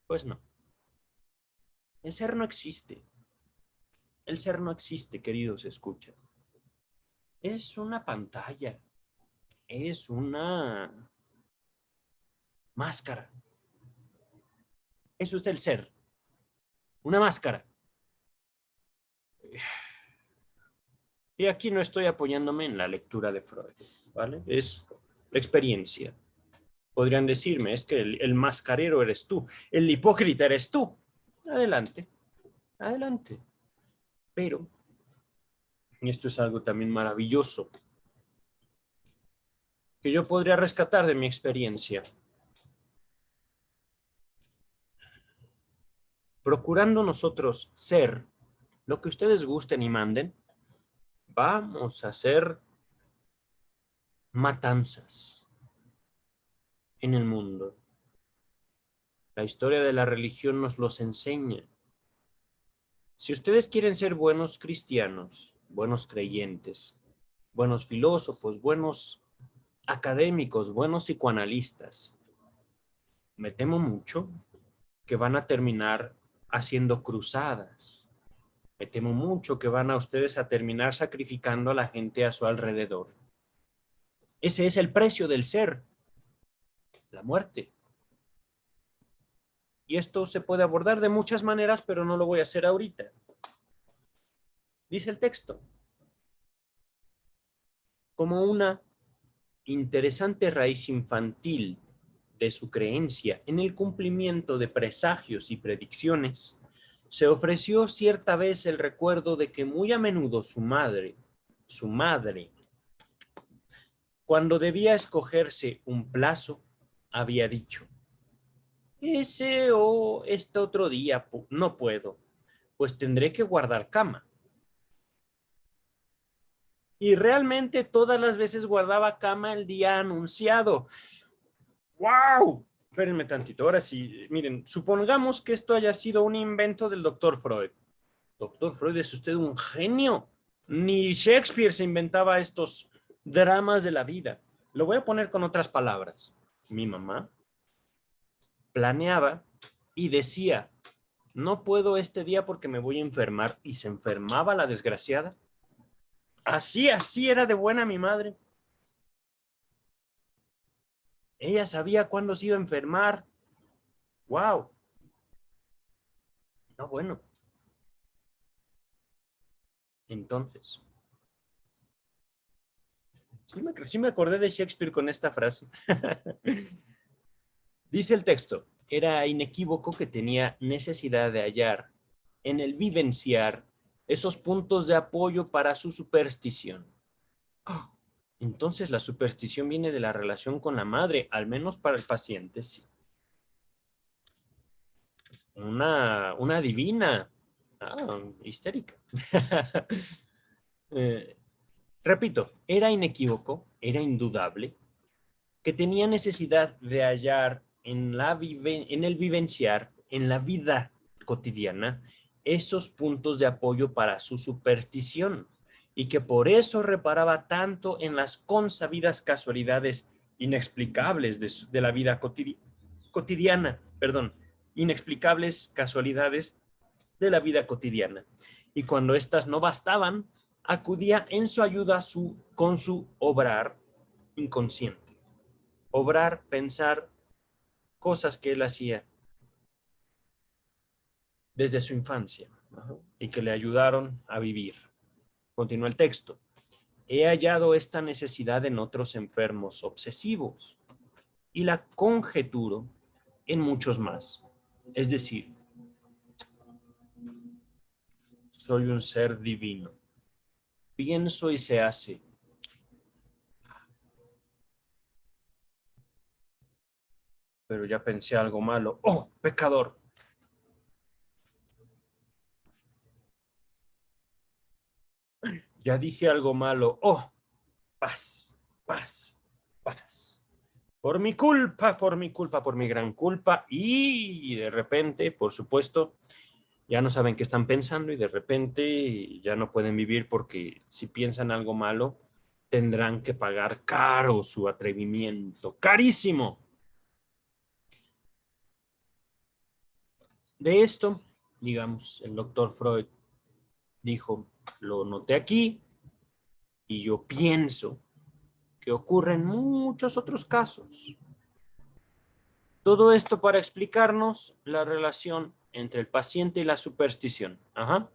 Pues no, el ser no existe. El ser no existe, queridos escuchas. Es una pantalla, es una máscara. Eso es el ser, una máscara. Y aquí no estoy apoyándome en la lectura de Freud, ¿vale? Es la experiencia. Podrían decirme, es que el mascarero eres tú, el hipócrita eres tú. Adelante, adelante. Pero, y esto es algo también maravilloso, que yo podría rescatar de mi experiencia. Procurando nosotros ser lo que ustedes gusten y manden, vamos a hacer matanzas en el mundo. La historia de la religión nos los enseña. Si ustedes quieren ser buenos cristianos, buenos creyentes, buenos filósofos, buenos académicos, buenos psicoanalistas, me temo mucho que van a terminar haciendo cruzadas. Me temo mucho que van a ustedes a terminar sacrificando a la gente a su alrededor. Ese es el precio del ser, la muerte. Y esto se puede abordar de muchas maneras, pero no lo voy a hacer ahorita. Dice el texto, como una interesante raíz infantil de su creencia en el cumplimiento de presagios y predicciones, se ofreció cierta vez el recuerdo de que muy a menudo su madre, cuando debía escogerse un plazo, había dicho, ese o este otro día no puedo, pues tendré que guardar cama. Y realmente todas las veces guardaba cama el día anunciado. ¡Wow! Espérenme tantito, ahora sí, miren, supongamos que esto haya sido un invento del doctor Freud. Doctor Freud, es usted un genio. Ni Shakespeare se inventaba estos dramas de la vida. Lo voy a poner con otras palabras. Mi mamá planeaba y decía, no puedo este día porque me voy a enfermar, y se enfermaba la desgraciada. Así era de buena mi madre. Ella sabía cuándo se iba a enfermar. ¡Wow! No, bueno. Entonces, sí me acordé de Shakespeare con esta frase. Dice el texto, era inequívoco que tenía necesidad de hallar en el vivenciar esos puntos de apoyo para su superstición. Entonces la superstición viene de la relación con la madre, al menos para el paciente, sí. Una divina, histérica. eh, repito, era inequívoco, era indudable, que tenía necesidad de hallar en el vivenciar, en la vida cotidiana, esos puntos de apoyo para su superstición, y que por eso reparaba tanto en las consabidas casualidades inexplicables de la vida cotidiana, inexplicables casualidades de la vida cotidiana. Y cuando éstas no bastaban, acudía en su ayuda con su obrar inconsciente. Obrar, pensar, cosas que él hacía desde su infancia, ¿no? Y que le ayudaron a vivir. Continúa el texto. He hallado esta necesidad en otros enfermos obsesivos y la conjeturo en muchos más. Es decir, soy un ser divino. Pienso y se hace. Pero ya pensé algo malo. ¡Oh, pecador! Ya dije algo malo. ¡Oh, paz, paz, paz! Por mi culpa, por mi culpa, por mi gran culpa. Y de repente, por supuesto, ya no saben qué están pensando y de repente ya no pueden vivir porque si piensan algo malo, tendrán que pagar caro su atrevimiento. ¡Carísimo! De esto, digamos, el doctor Freud dijo, lo noté aquí y yo pienso que ocurre en muchos otros casos. Todo esto para explicarnos la relación entre el paciente y la superstición. Ajá.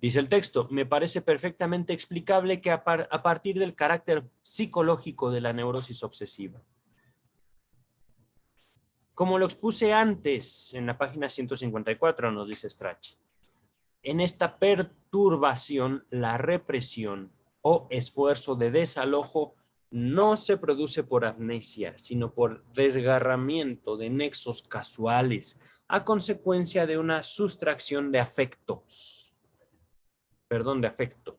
Dice el texto, me parece perfectamente explicable que a partir del carácter psicológico de la neurosis obsesiva. Como lo expuse antes en la página 154, nos dice Strachey, en esta perturbación, la represión o esfuerzo de desalojo no se produce por amnesia, sino por desgarramiento de nexos casuales a consecuencia de una sustracción de afectos. Perdón, de afecto.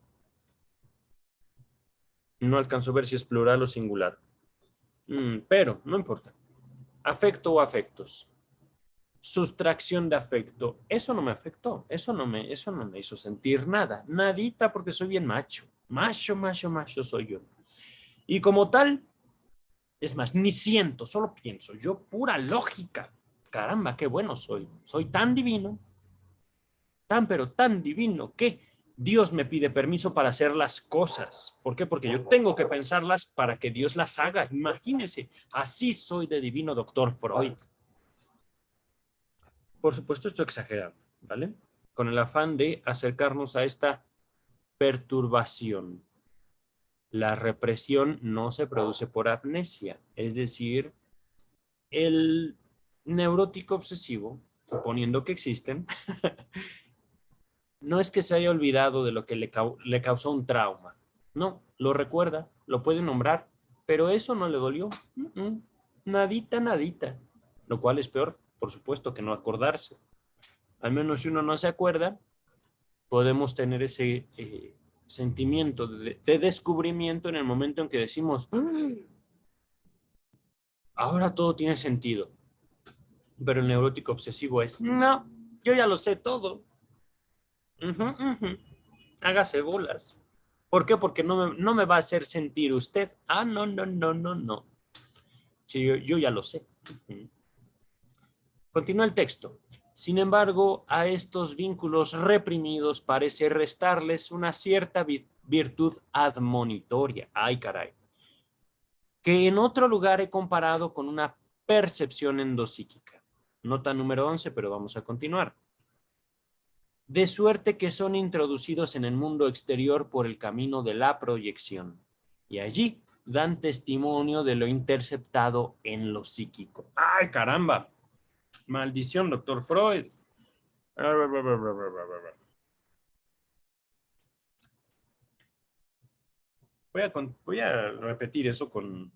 No alcanzo a ver si es plural o singular. Pero no importa. Afecto o afectos. Sustracción de afecto. Eso no me afectó. Eso no me hizo sentir nada. Nadita porque soy bien macho. Macho, macho, macho soy yo. Y como tal, es más, ni siento, solo pienso. Yo pura lógica. Caramba, qué bueno soy. Soy tan divino, tan pero tan divino que Dios me pide permiso para hacer las cosas. ¿Por qué? Porque yo tengo que pensarlas para que Dios las haga. Imagínense, así soy de divino, doctor Freud. Por supuesto, estoy exagerando, ¿vale? Con el afán de acercarnos a esta perturbación. La represión no se produce por amnesia, es decir, el neurótico obsesivo, suponiendo que existen, no es que se haya olvidado de lo que le causó un trauma. No, lo recuerda, lo puede nombrar, pero eso no le dolió. Nadita, nadita. Lo cual es peor, por supuesto, que no acordarse. Al menos si uno no se acuerda, podemos tener ese sentimiento de descubrimiento en el momento en que decimos, ahora todo tiene sentido. Pero el neurótico obsesivo es, no, yo ya lo sé todo. Hágase bolas. ¿Por qué? Porque no me va a hacer sentir usted. Ah, no, no, no, no, no. Sí, yo ya lo sé. Continúa el texto. Sin embargo, a estos vínculos reprimidos parece restarles una cierta virtud admonitoria. Ay, caray. Que en otro lugar he comparado con una percepción endopsíquica. Nota número 11, pero vamos a continuar. De suerte que son introducidos en el mundo exterior por el camino de la proyección. Y allí dan testimonio de lo interceptado en lo psíquico. ¡Ay, caramba! Maldición, doctor Freud. Voy a repetir eso con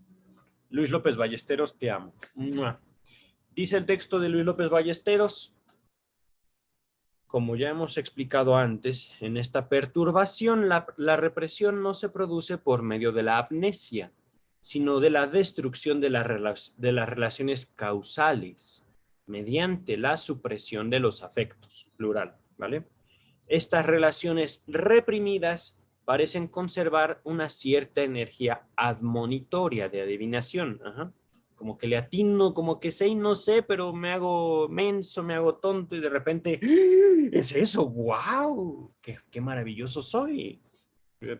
Luis López Ballesteros, te amo. Dice el texto de Luis López Ballesteros, como ya hemos explicado antes, en esta perturbación la represión no se produce por medio de la amnesia, sino de la destrucción de las relaciones causales mediante la supresión de los afectos, plural, ¿vale? Estas relaciones reprimidas parecen conservar una cierta energía admonitoria de adivinación. Ajá. Como que le atino, como que sé y no sé, pero me hago menso, me hago tonto y de repente, ¿es eso? ¡Wow! ¡Qué maravilloso soy!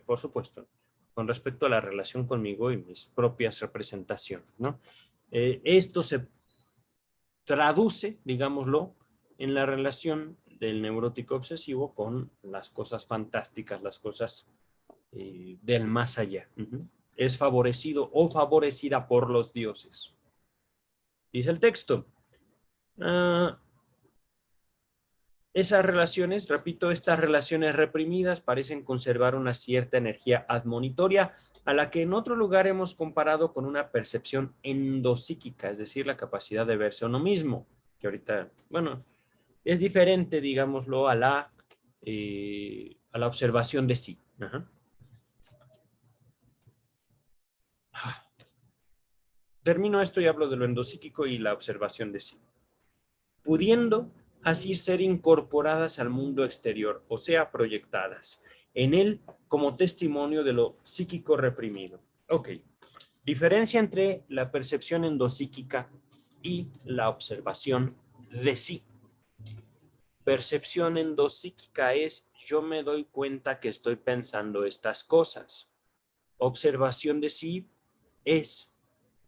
Por supuesto, con respecto a la relación conmigo y mis propias representaciones, ¿no? Esto se traduce, digámoslo, en la relación del neurótico obsesivo con las cosas fantásticas, las cosas del más allá. Es favorecido o favorecida por los dioses. Dice el texto. Esas relaciones, repito, estas relaciones reprimidas parecen conservar una cierta energía admonitoria a la que en otro lugar hemos comparado con una percepción endopsíquica, es decir, la capacidad de verse a uno mismo, que ahorita, bueno, es diferente, digámoslo, a la observación de sí. Ajá. Termino esto y hablo de lo endopsíquico y la observación de sí. Pudiendo así ser incorporadas al mundo exterior, o sea, proyectadas en él como testimonio de lo psíquico reprimido. Ok, diferencia entre la percepción endopsíquica y la observación de sí. Percepción endopsíquica es yo me doy cuenta que estoy pensando estas cosas. Observación de sí es,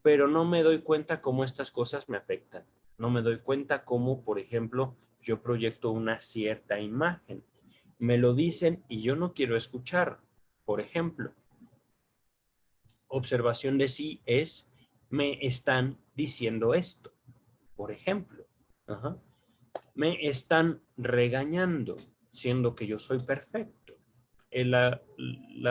pero no me doy cuenta cómo estas cosas me afectan. No me doy cuenta cómo, por ejemplo, yo proyecto una cierta imagen. Me lo dicen y yo no quiero escuchar. Por ejemplo, observación de sí es, me están diciendo esto. Por ejemplo, ajá, me están regañando, siendo que yo soy perfecto. La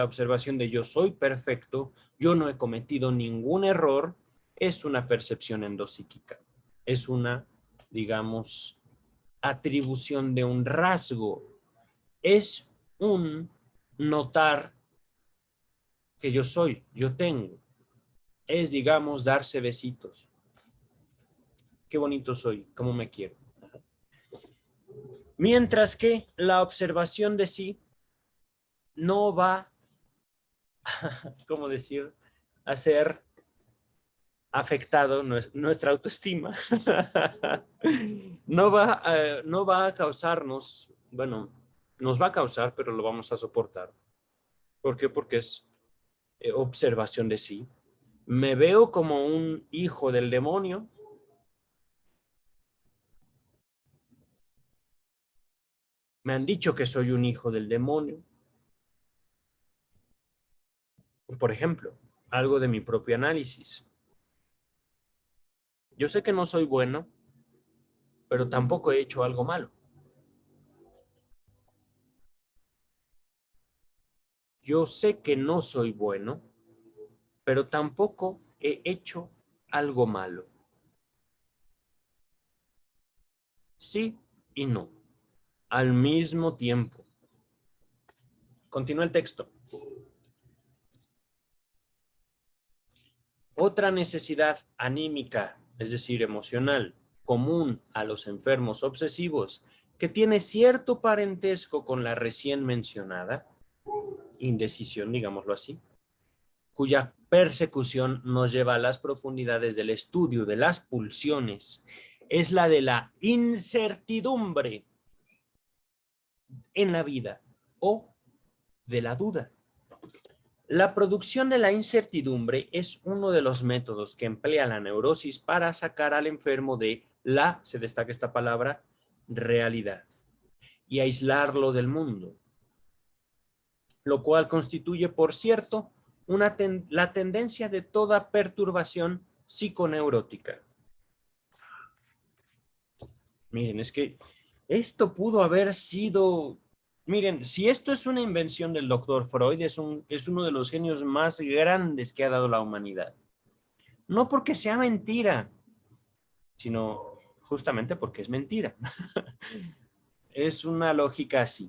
observación de yo soy perfecto, yo no he cometido ningún error, es una percepción endopsíquica. Es una, digamos, atribución de un rasgo. Es un notar que yo soy, yo tengo. Es, digamos, darse besitos. Qué bonito soy, cómo me quiero. Mientras que la observación de sí no va, ¿cómo decir?, a ser afectado nuestra autoestima. No va a causarnos, bueno, nos va a causar, pero lo vamos a soportar. ¿Por qué? Porque es observación de sí. Me veo como un hijo del demonio. Me han dicho que soy un hijo del demonio. Por ejemplo, algo de mi propio análisis. Yo sé que no soy bueno, pero tampoco he hecho algo malo. Yo sé que no soy bueno, pero tampoco he hecho algo malo. Sí y no, al mismo tiempo. Continúa el texto. Otra necesidad anímica, es decir, emocional, común a los enfermos obsesivos, que tiene cierto parentesco con la recién mencionada, indecisión, digámoslo así, cuya persecución nos lleva a las profundidades del estudio de las pulsiones, es la de la incertidumbre en la vida o de la duda. La producción de la incertidumbre es uno de los métodos que emplea la neurosis para sacar al enfermo de se destaca esta palabra, realidad, y aislarlo del mundo, lo cual constituye, por cierto, la tendencia de toda perturbación psiconeurótica. Miren, es que esto pudo haber sido... Miren, si esto es una invención del doctor Freud, es uno de los genios más grandes que ha dado la humanidad. No porque sea mentira, sino justamente porque es mentira. Es una lógica así.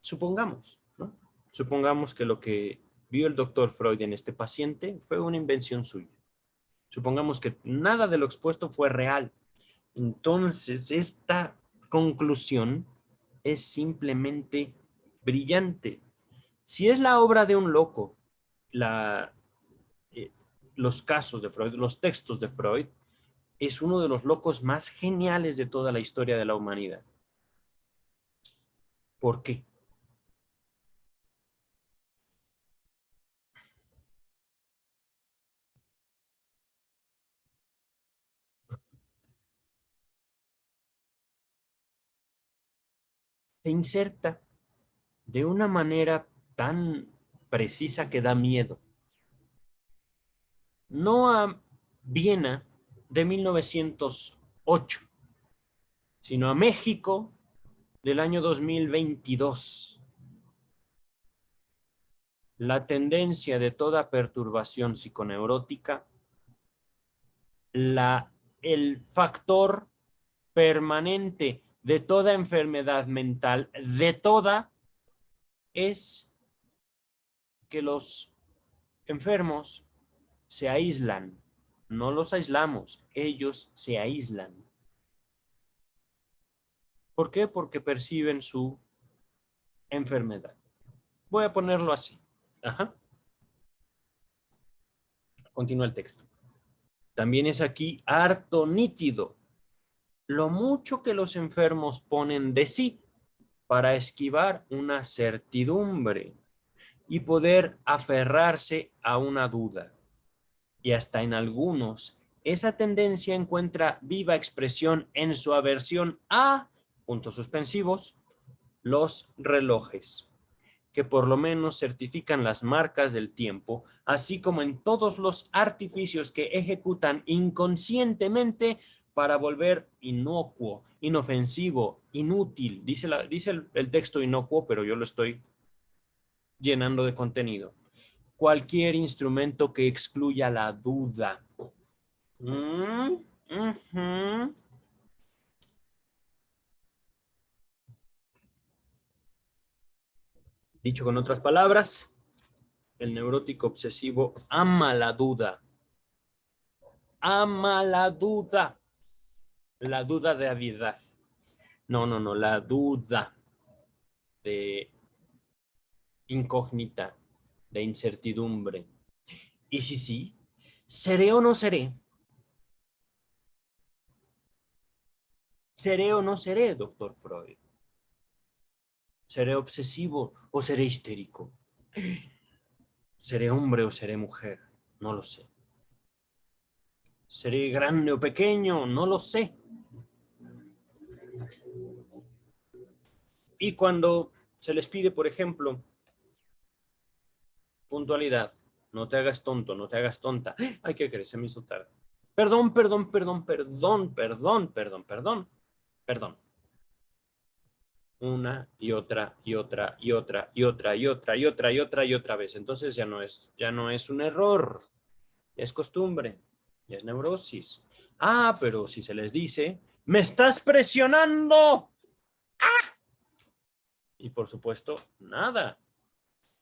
Supongamos, ¿no? Supongamos que lo que vio el doctor Freud en este paciente fue una invención suya. Supongamos que nada de lo expuesto fue real. Entonces, esta conclusión es simplemente brillante. Si es la obra de un loco, la, eh, los casos de Freud, los textos de Freud, es uno de los locos más geniales de toda la historia de la humanidad. ¿Por qué? Se inserta de una manera tan precisa que da miedo. No a Viena de 1908, sino a México del año 2022. La tendencia de toda perturbación psiconeurótica, el factor permanente de toda enfermedad mental, de toda, es que los enfermos se aíslan. No los aislamos, ellos se aíslan. ¿Por qué? Porque perciben su enfermedad. Voy a ponerlo así. Ajá. Continúa el texto. También es aquí harto nítido lo mucho que los enfermos ponen de sí para esquivar una certidumbre y poder aferrarse a una duda. Y hasta en algunos, esa tendencia encuentra viva expresión en su aversión a, puntos suspensivos, los relojes, que por lo menos certifican las marcas del tiempo, así como en todos los artificios que ejecutan inconscientemente para volver inocuo, inofensivo, inútil. Dice el texto inocuo, pero yo lo estoy llenando de contenido. Cualquier instrumento que excluya la duda. Dicho con otras palabras, el neurótico obsesivo ama la duda. Ama la duda de habilidad. No, la duda de incógnita, de incertidumbre. ¿Y si sí? ¿Seré o no seré? ¿Seré o no seré, doctor Freud? ¿Seré obsesivo o seré histérico? ¿Seré hombre o seré mujer? No lo sé. ¿Seré grande o pequeño? No lo sé. Y cuando se les pide, por ejemplo, puntualidad, no te hagas tonto, no te hagas tonta. Ay, ¿qué crees? Se me hizo tarde. Perdón. Una y otra y otra y otra y otra y otra y otra y otra y otra vez. Entonces ya no es un error, ya es costumbre, ya es neurosis. Ah, pero si se les dice, ¡me estás presionando! Y por supuesto, nada.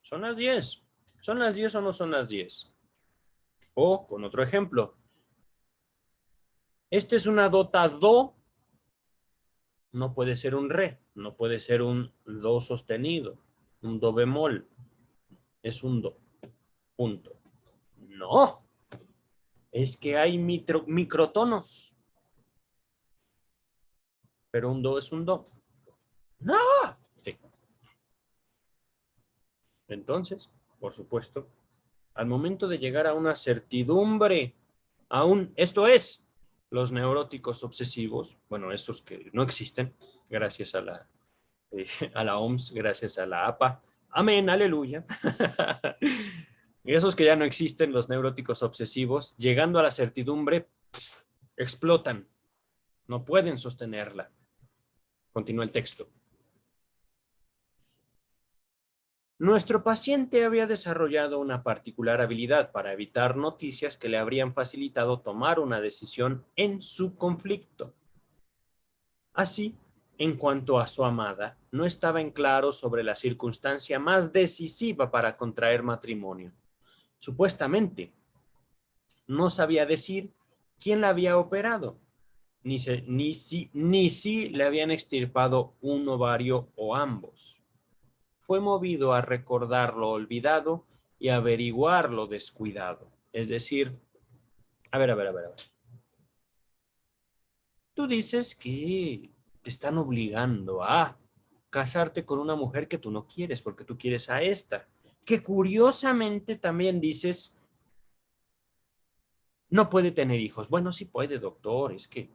Son las 10. ¿Son las 10 o no son las 10? O, con otro ejemplo, este es una dota do, no puede ser un re, no puede ser un do sostenido, un do bemol, es un do, punto. No, es que hay microtonos, pero un do es un do. No. Sí. Entonces, por supuesto, al momento de llegar a una certidumbre, esto es, los neuróticos obsesivos, bueno, esos que no existen, gracias a la OMS, gracias a la APA, amén, aleluya. Y esos que ya no existen, los neuróticos obsesivos, llegando a la certidumbre, explotan, no pueden sostenerla. Continúa el texto. Nuestro paciente había desarrollado una particular habilidad para evitar noticias que le habrían facilitado tomar una decisión en su conflicto. Así, en cuanto a su amada, no estaba en claro sobre la circunstancia más decisiva para contraer matrimonio. Supuestamente, no sabía decir quién la había operado, ni si le habían extirpado un ovario o ambos. Fue movido a recordar lo olvidado y averiguar lo descuidado. Es decir, a ver. Tú dices que te están obligando a casarte con una mujer que tú no quieres porque tú quieres a esta. Que curiosamente también dices, no puede tener hijos. Bueno, sí puede, doctor. Es que,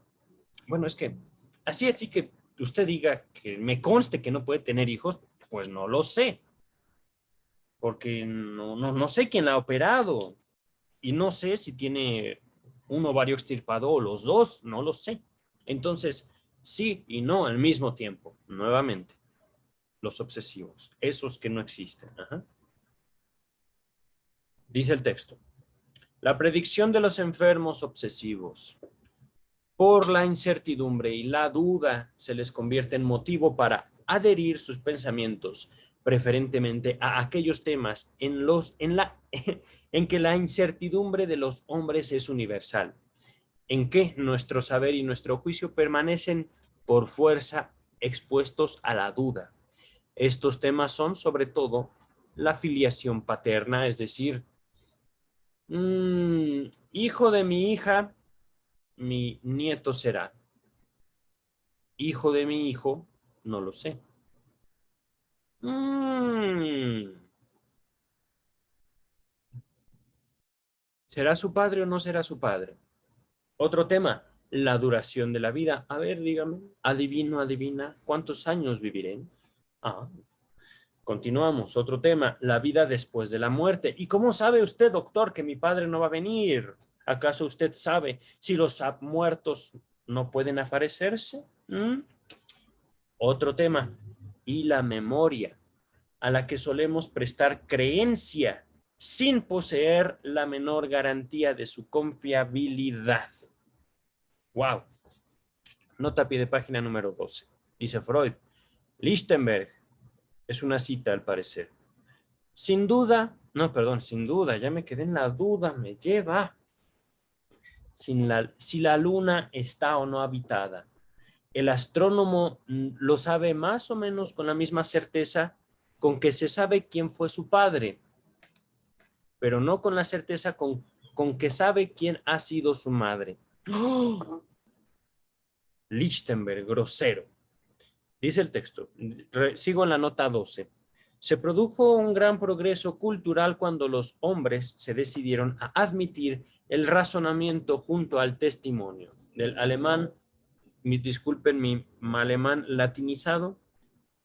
así que usted diga que me conste que no puede tener hijos, pues no lo sé. porque no sé quién la ha operado y no sé si tiene un ovario extirpado o los dos, no lo sé. Entonces, sí y no al mismo tiempo, nuevamente, los obsesivos, esos que no existen. Ajá. Dice el texto, la predicción de los enfermos obsesivos por la incertidumbre y la duda se les convierte en motivo para adherir sus pensamientos preferentemente a aquellos temas en que la incertidumbre de los hombres es universal, en que nuestro saber y nuestro juicio permanecen por fuerza expuestos a la duda. Estos temas son sobre todo la filiación paterna, es decir, hijo de mi hija, mi nieto será. Hijo de mi hijo, no lo sé. ¿Será su padre o no será su padre? Otro tema, la duración de la vida. A ver, dígame, adivino, adivina, ¿cuántos años viviré? Ah, continuamos. Otro tema, la vida después de la muerte. ¿Y cómo sabe usted, doctor, que mi padre no va a venir? ¿Acaso usted sabe si los muertos no pueden aparecerse? Otro tema, y la memoria, a la que solemos prestar creencia sin poseer la menor garantía de su confiabilidad. Wow. Nota a pie de página número 12. Dice Freud, Lichtenberg, es una cita al parecer. Sin duda, no, perdón, sin duda, ya me quedé en la duda, me lleva. Si la luna está o no habitada. El astrónomo lo sabe más o menos con la misma certeza con que se sabe quién fue su padre, pero no con la certeza con que sabe quién ha sido su madre. ¡Oh! Lichtenberg, grosero. Dice el texto, sigo en la nota 12. Se produjo un gran progreso cultural cuando los hombres se decidieron a admitir el razonamiento junto al testimonio. Del alemán, disculpen mi alemán latinizado,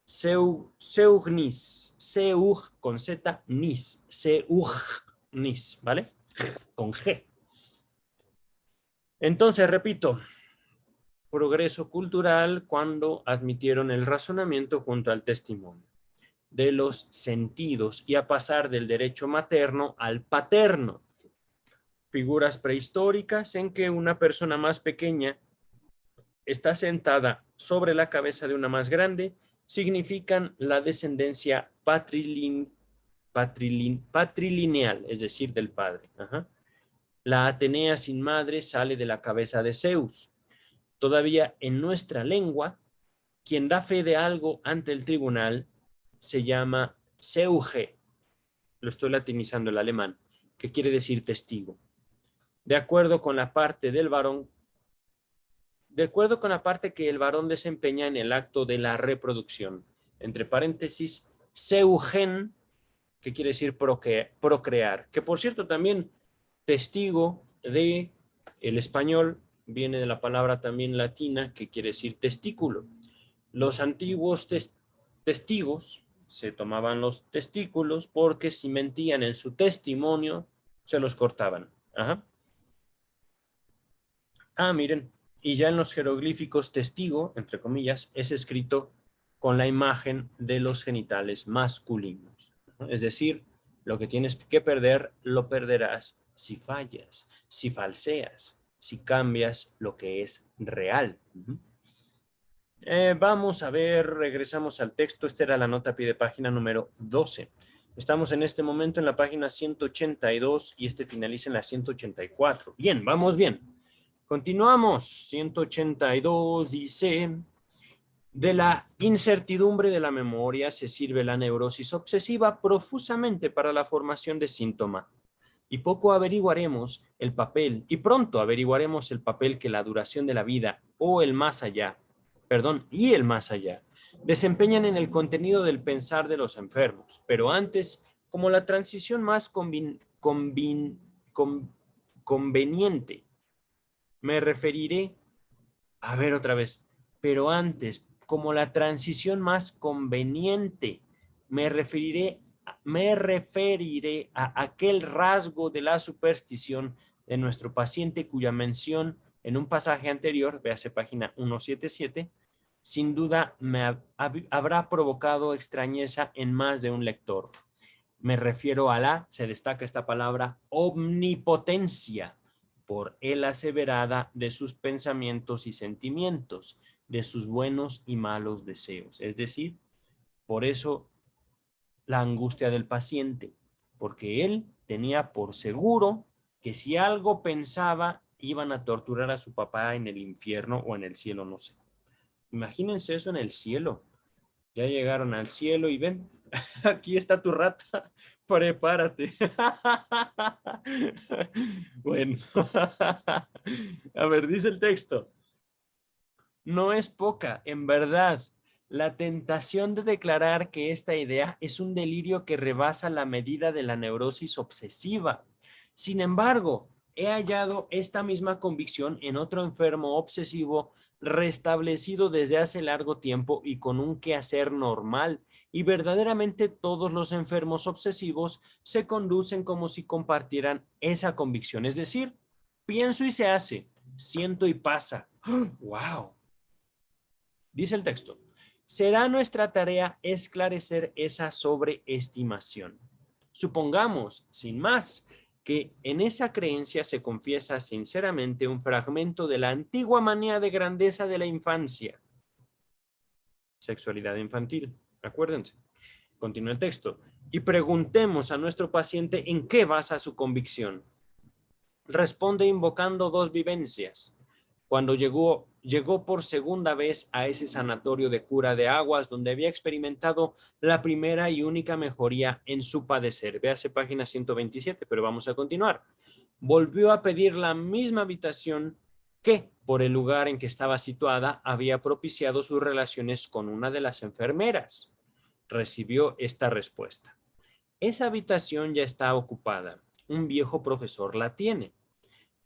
Seugnis, Seug con Z, Nis, Seugnis, ¿vale? Con G. Entonces, repito, progreso cultural cuando admitieron el razonamiento junto al testimonio de los sentidos y a pasar del derecho materno al paterno. Figuras prehistóricas en que una persona más pequeña está sentada sobre la cabeza de una más grande significan la descendencia patrilineal, es decir, del padre. Ajá. La Atenea sin madre sale de la cabeza de Zeus. Todavía en nuestra lengua, quien da fe de algo ante el tribunal se llama Zeuge, lo estoy latinizando el alemán, que quiere decir testigo. De acuerdo con la parte del varón, de acuerdo con la parte que el varón desempeña en el acto de la reproducción, entre paréntesis, Zeugen, que quiere decir procrear, que por cierto también testigo de el español viene de la palabra también latina que quiere decir testículo. Los antiguos testigos se tomaban los testículos porque si mentían en su testimonio se los cortaban. Ajá. Miren, y ya en los jeroglíficos testigo, entre comillas, es escrito con la imagen de los genitales masculinos. Es decir, lo que tienes que perder, lo perderás si fallas, si falseas, si cambias lo que es real. Vamos a ver, regresamos al texto. Esta era la nota a pie de página número 12. Estamos en este momento en la página 182 y este finaliza en la 184. Bien, vamos bien. Continuamos. 182 dice, de la incertidumbre de la memoria se sirve la neurosis obsesiva profusamente para la formación de síntoma. Y pronto averiguaremos el papel que la duración de la vida o el más allá, y el más allá, desempeñan en el contenido del pensar de los enfermos. Pero antes, como la transición más conveniente, me referiré, a ver otra vez, pero antes, como la transición más conveniente, me referiré me referiré a aquel rasgo de la superstición de nuestro paciente cuya mención en un pasaje anterior, véase página 177, sin duda habrá provocado extrañeza en más de un lector. Me refiero a se destaca esta palabra, omnipotencia, por él aseverada de sus pensamientos y sentimientos, de sus buenos y malos deseos. Es decir, por eso la angustia del paciente, porque él tenía por seguro que si algo pensaba, iban a torturar a su papá en el infierno o en el cielo, no sé. Imagínense eso en el cielo. Ya llegaron al cielo y ven, aquí está tu rata, prepárate. Bueno, a ver, dice el texto. No es poca, en verdad, la tentación de declarar que esta idea es un delirio que rebasa la medida de la neurosis obsesiva. Sin embargo, he hallado esta misma convicción en otro enfermo obsesivo restablecido desde hace largo tiempo y con un quehacer normal. Y verdaderamente todos los enfermos obsesivos se conducen como si compartieran esa convicción. Es decir, pienso y se hace, siento y pasa. ¡Wow! Dice el texto, será nuestra tarea esclarecer esa sobreestimación. Supongamos, sin más, que en esa creencia se confiesa sinceramente un fragmento de la antigua manía de grandeza de la infancia. Sexualidad infantil, acuérdense. Continúa el texto. Y preguntemos a nuestro paciente en qué basa su convicción. Responde invocando dos vivencias. Cuando llegó por segunda vez a ese sanatorio de cura de aguas donde había experimentado la primera y única mejoría en su padecer. Véase página 127, pero vamos a continuar. Volvió a pedir la misma habitación que, por el lugar en que estaba situada, había propiciado sus relaciones con una de las enfermeras. Recibió esta respuesta. Esa habitación ya está ocupada. Un viejo profesor la tiene.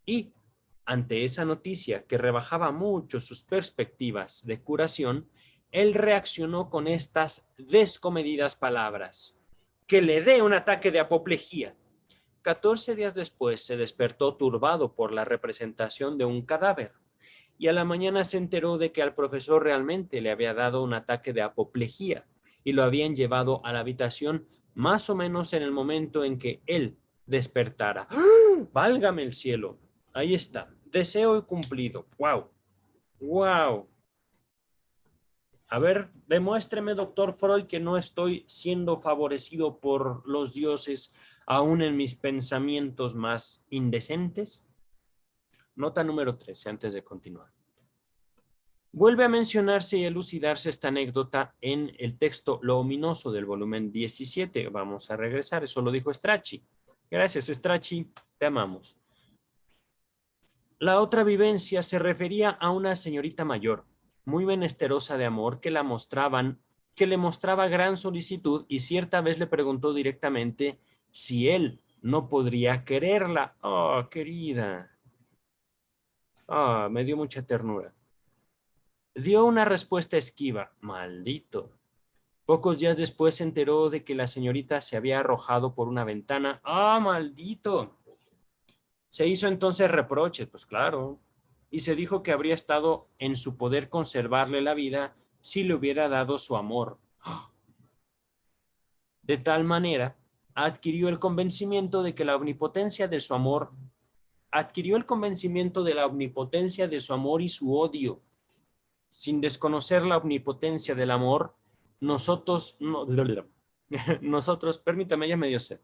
Y ante esa noticia que rebajaba mucho sus perspectivas de curación, él reaccionó con estas descomedidas palabras. Que le dé un ataque de apoplejía. 14 días después se despertó turbado por la representación de un cadáver y a la mañana se enteró de que al profesor realmente le había dado un ataque de apoplejía y lo habían llevado a la habitación más o menos en el momento en que él despertara. ¡Ah! ¡Válgame el cielo! Ahí está. Deseo cumplido. ¡Wow! ¡Wow! A ver, demuéstreme, doctor Freud, que no estoy siendo favorecido por los dioses aún en mis pensamientos más indecentes. Nota número 13, antes de continuar. Vuelve a mencionarse y elucidarse esta anécdota en el texto Lo ominoso del volumen 17. Vamos a regresar, eso lo dijo Strachey. Gracias, Strachey, te amamos. La otra vivencia se refería a una señorita mayor, muy menesterosa de amor, que le mostraba gran solicitud y cierta vez le preguntó directamente si él no podría quererla. Oh, querida. Ah, me dio mucha ternura. Dio una respuesta esquiva. Maldito. Pocos días después se enteró de que la señorita se había arrojado por una ventana. ¡Ah, maldito! Se hizo entonces reproches, pues claro, y se dijo que habría estado en su poder conservarle la vida si le hubiera dado su amor. De tal manera, adquirió el convencimiento de que la omnipotencia de su amor, adquirió el convencimiento de la omnipotencia de su amor y su odio. Sin desconocer la omnipotencia del amor, nosotros, permítame, ya me dio sed.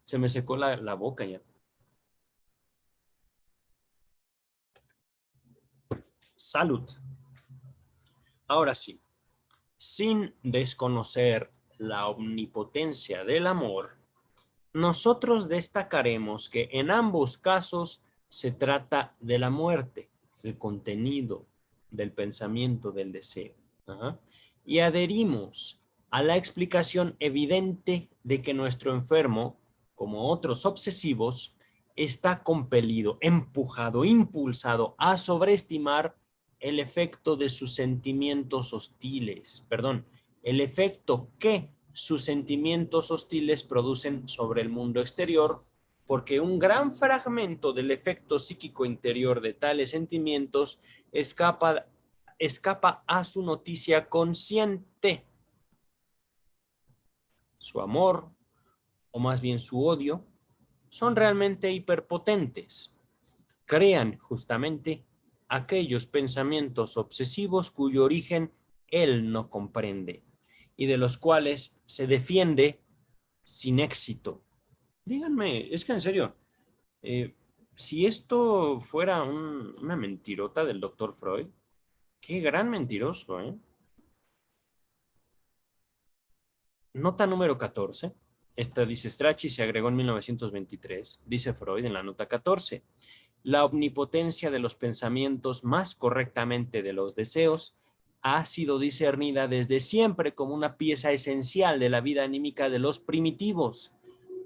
Se me secó la boca ya. Salud. Ahora sí, sin desconocer la omnipotencia del amor, nosotros destacaremos que en ambos casos se trata de la muerte, el contenido del pensamiento del deseo. Ajá. Y adherimos a la explicación evidente de que nuestro enfermo, como otros obsesivos, está compelido, empujado, impulsado a sobreestimar el efecto de sus sentimientos hostiles, el efecto que sus sentimientos hostiles producen sobre el mundo exterior, porque un gran fragmento del efecto psíquico interior de tales sentimientos escapa a su noticia consciente. Su amor, o más bien su odio, son realmente hiperpotentes. Crean justamente aquellos pensamientos obsesivos cuyo origen él no comprende y de los cuales se defiende sin éxito. Díganme, es que en serio, eh, si esto fuera una mentirota del doctor Freud, qué gran mentiroso, ¿eh? Nota número 14. Esta dice Strachey, se agregó en 1923. Dice Freud en la nota 14. La omnipotencia de los pensamientos, más correctamente de los deseos, ha sido discernida desde siempre como una pieza esencial de la vida anímica de los primitivos.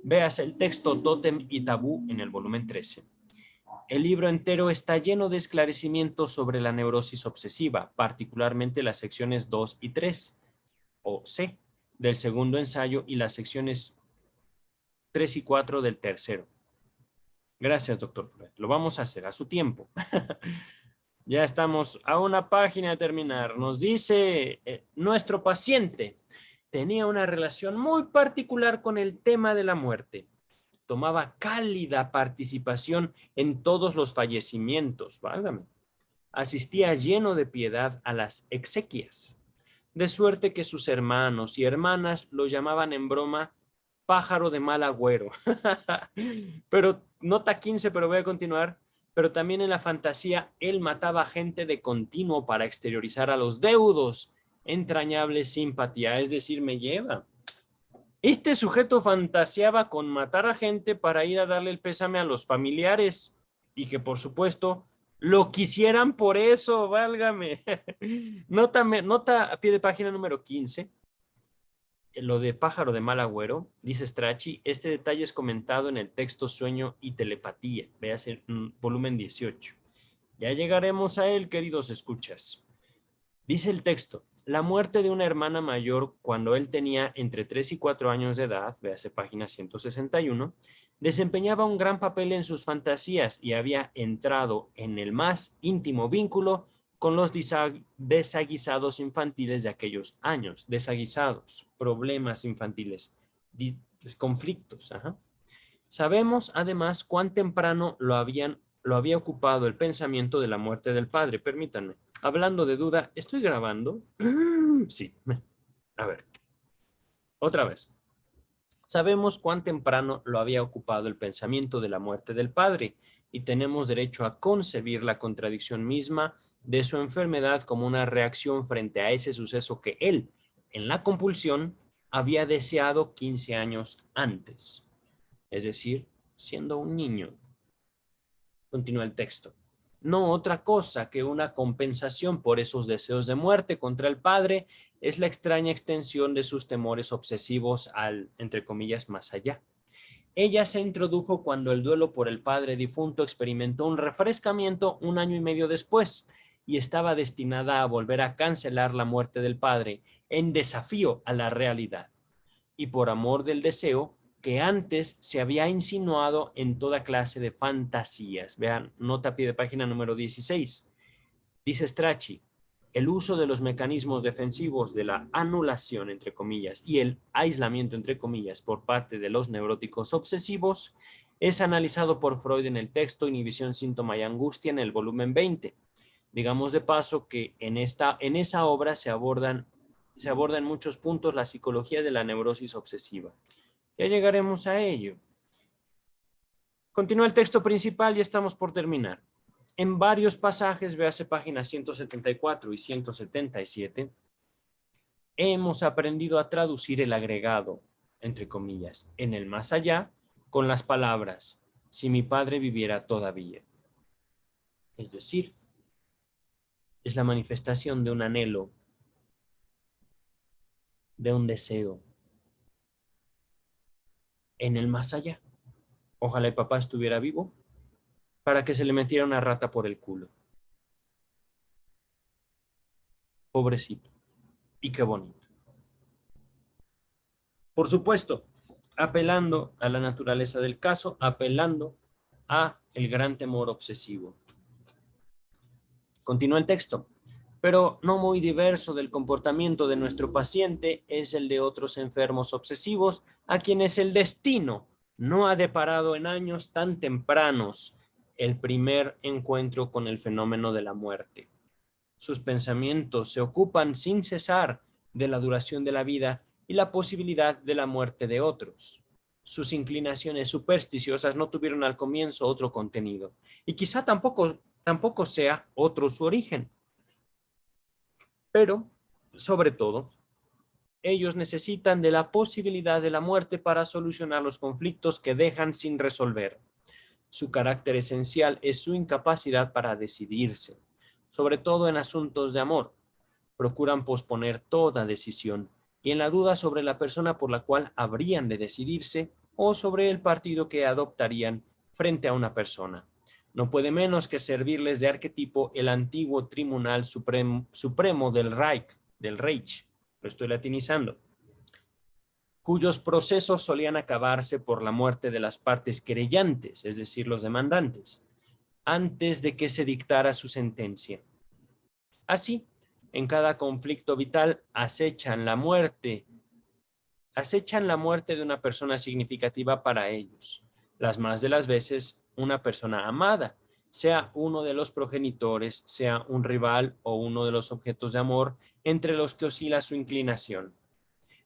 Veas el texto Tótem y Tabú en el volumen 13. El libro entero está lleno de esclarecimientos sobre la neurosis obsesiva, particularmente las secciones 2 y 3, o C, del segundo ensayo y las secciones 3 y 4 del tercero. Gracias, doctor Freud. Lo vamos a hacer a su tiempo. Ya estamos a una página de terminar. Nos dice, nuestro paciente tenía una relación muy particular con el tema de la muerte. Tomaba cálida participación en todos los fallecimientos, válgame. Asistía lleno de piedad a las exequias, de suerte que sus hermanos y hermanas lo llamaban en broma pájaro de mal agüero. Pero nota 15, pero voy a continuar. Pero también en la fantasía él mataba gente de continuo para exteriorizar a los deudos entrañable simpatía, es decir, me lleva. Este sujeto fantaseaba con matar a gente para ir a darle el pésame a los familiares y que por supuesto lo quisieran por eso, válgame. Nota a pie de página número 15, lo de pájaro de mal agüero, dice Strachey, este detalle es comentado en el texto Sueño y Telepatía, veas el volumen 18. Ya llegaremos a él, queridos escuchas. Dice el texto, la muerte de una hermana mayor cuando él tenía entre 3 y 4 años de edad, véase página 161, desempeñaba un gran papel en sus fantasías y había entrado en el más íntimo vínculo con los desaguisados infantiles de aquellos años. Desaguisados, problemas infantiles, conflictos. Ajá. Sabemos además cuán temprano lo había ocupado el pensamiento de la muerte del padre. Permítanme. Hablando de duda, ¿estoy grabando? Sí. A ver. Otra vez. Sabemos cuán temprano lo había ocupado el pensamiento de la muerte del padre y tenemos derecho a concebir la contradicción misma de su enfermedad como una reacción frente a ese suceso que él, en la compulsión, había deseado 15 años antes. Es decir, siendo un niño. Continúa el texto. No otra cosa que una compensación por esos deseos de muerte contra el padre es la extraña extensión de sus temores obsesivos al, entre comillas, más allá. Ella se introdujo cuando el duelo por el padre difunto experimentó un refrescamiento 1 año y medio después y estaba destinada a volver a cancelar la muerte del padre en desafío a la realidad. Y por amor del deseo, que antes se había insinuado en toda clase de fantasías. Vean, nota a pie de página número 16. Dice Strachey, el uso de los mecanismos defensivos de la anulación, entre comillas, y el aislamiento, entre comillas, por parte de los neuróticos obsesivos es analizado por Freud en el texto Inhibición, Síntoma y Angustia en el volumen 20. Digamos de paso que en esa obra se aborda en muchos puntos la psicología de la neurosis obsesiva. Ya llegaremos a ello. Continúa el texto principal y estamos por terminar. En varios pasajes, véase páginas 174 y 177, hemos aprendido a traducir el agregado, entre comillas, en el más allá, con las palabras, si mi padre viviera todavía. Es decir, es la manifestación de un anhelo, de un deseo, en el más allá. Ojalá el papá estuviera vivo para que se le metiera una rata por el culo. Pobrecito. Y qué bonito. Por supuesto, apelando a la naturaleza del caso, apelando a el gran temor obsesivo. Continúa el texto. Pero no muy diverso del comportamiento de nuestro paciente es el de otros enfermos obsesivos a quienes el destino no ha deparado en años tan tempranos el primer encuentro con el fenómeno de la muerte. Sus pensamientos se ocupan sin cesar de la duración de la vida y la posibilidad de la muerte de otros. Sus inclinaciones supersticiosas no tuvieron al comienzo otro contenido y quizá tampoco sea otro su origen. Pero, sobre todo, ellos necesitan de la posibilidad de la muerte para solucionar los conflictos que dejan sin resolver. Su carácter esencial es su incapacidad para decidirse, sobre todo en asuntos de amor. Procuran posponer toda decisión y en la duda sobre la persona por la cual habrían de decidirse o sobre el partido que adoptarían frente a una persona. No puede menos que servirles de arquetipo el antiguo Tribunal Supremo del Reich, lo estoy latinizando, cuyos procesos solían acabarse por la muerte de las partes querellantes, es decir, los demandantes, antes de que se dictara su sentencia. Así, en cada conflicto vital acechan la muerte de una persona significativa para ellos, las más de las veces una persona amada, sea uno de los progenitores, sea un rival o uno de los objetos de amor entre los que oscila su inclinación.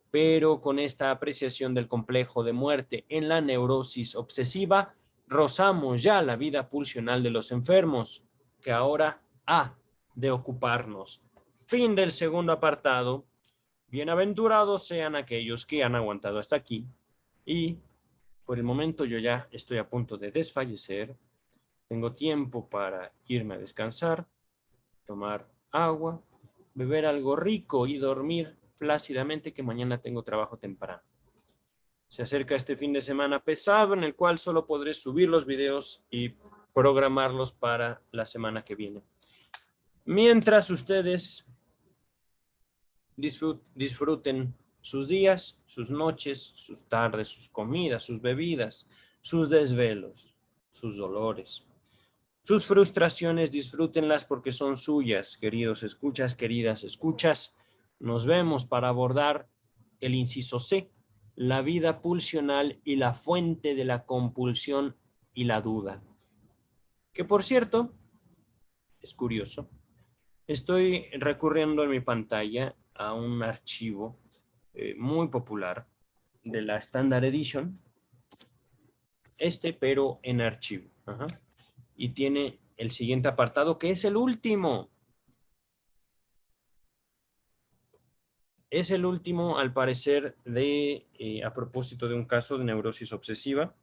Pero con esta apreciación del complejo de muerte en la neurosis obsesiva, rozamos ya la vida pulsional de los enfermos, que ahora ha de ocuparnos. Fin del segundo apartado. Bienaventurados sean aquellos que han aguantado hasta aquí. Y por el momento yo ya estoy a punto de desfallecer. Tengo tiempo para irme a descansar, tomar agua, beber algo rico y dormir plácidamente, que mañana tengo trabajo temprano. Se acerca este fin de semana pesado en el cual solo podré subir los videos y programarlos para la semana que viene. Mientras ustedes disfruten sus días, sus noches, sus tardes, sus comidas, sus bebidas, sus desvelos, sus dolores, sus frustraciones, disfrútenlas porque son suyas, queridos escuchas, queridas escuchas. Nos vemos para abordar el inciso C, la vida pulsional y la fuente de la compulsión y la duda. Que por cierto, es curioso, estoy recurriendo en mi pantalla a un archivo muy popular de la Standard Edition, pero en archivo. Y tiene el siguiente apartado, que es el último. Es el último, al parecer, a propósito de un caso de neurosis obsesiva.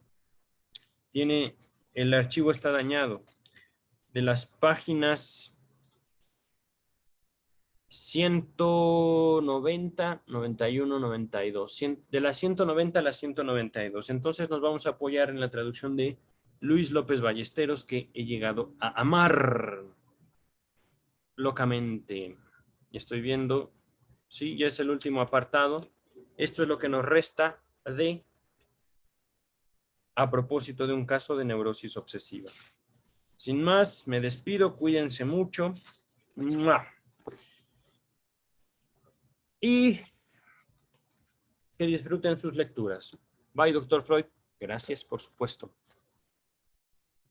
El archivo está dañado. De las páginas 190, 91, 92. De las 190 a las 192. Entonces nos vamos a apoyar en la traducción de Luis López Ballesteros, que he llegado a amar locamente. Estoy viendo, sí, ya es el último apartado. Esto es lo que nos resta a propósito de un caso de neurosis obsesiva. Sin más, me despido, cuídense mucho. Y que disfruten sus lecturas. Bye, doctor Freud. Gracias, por supuesto.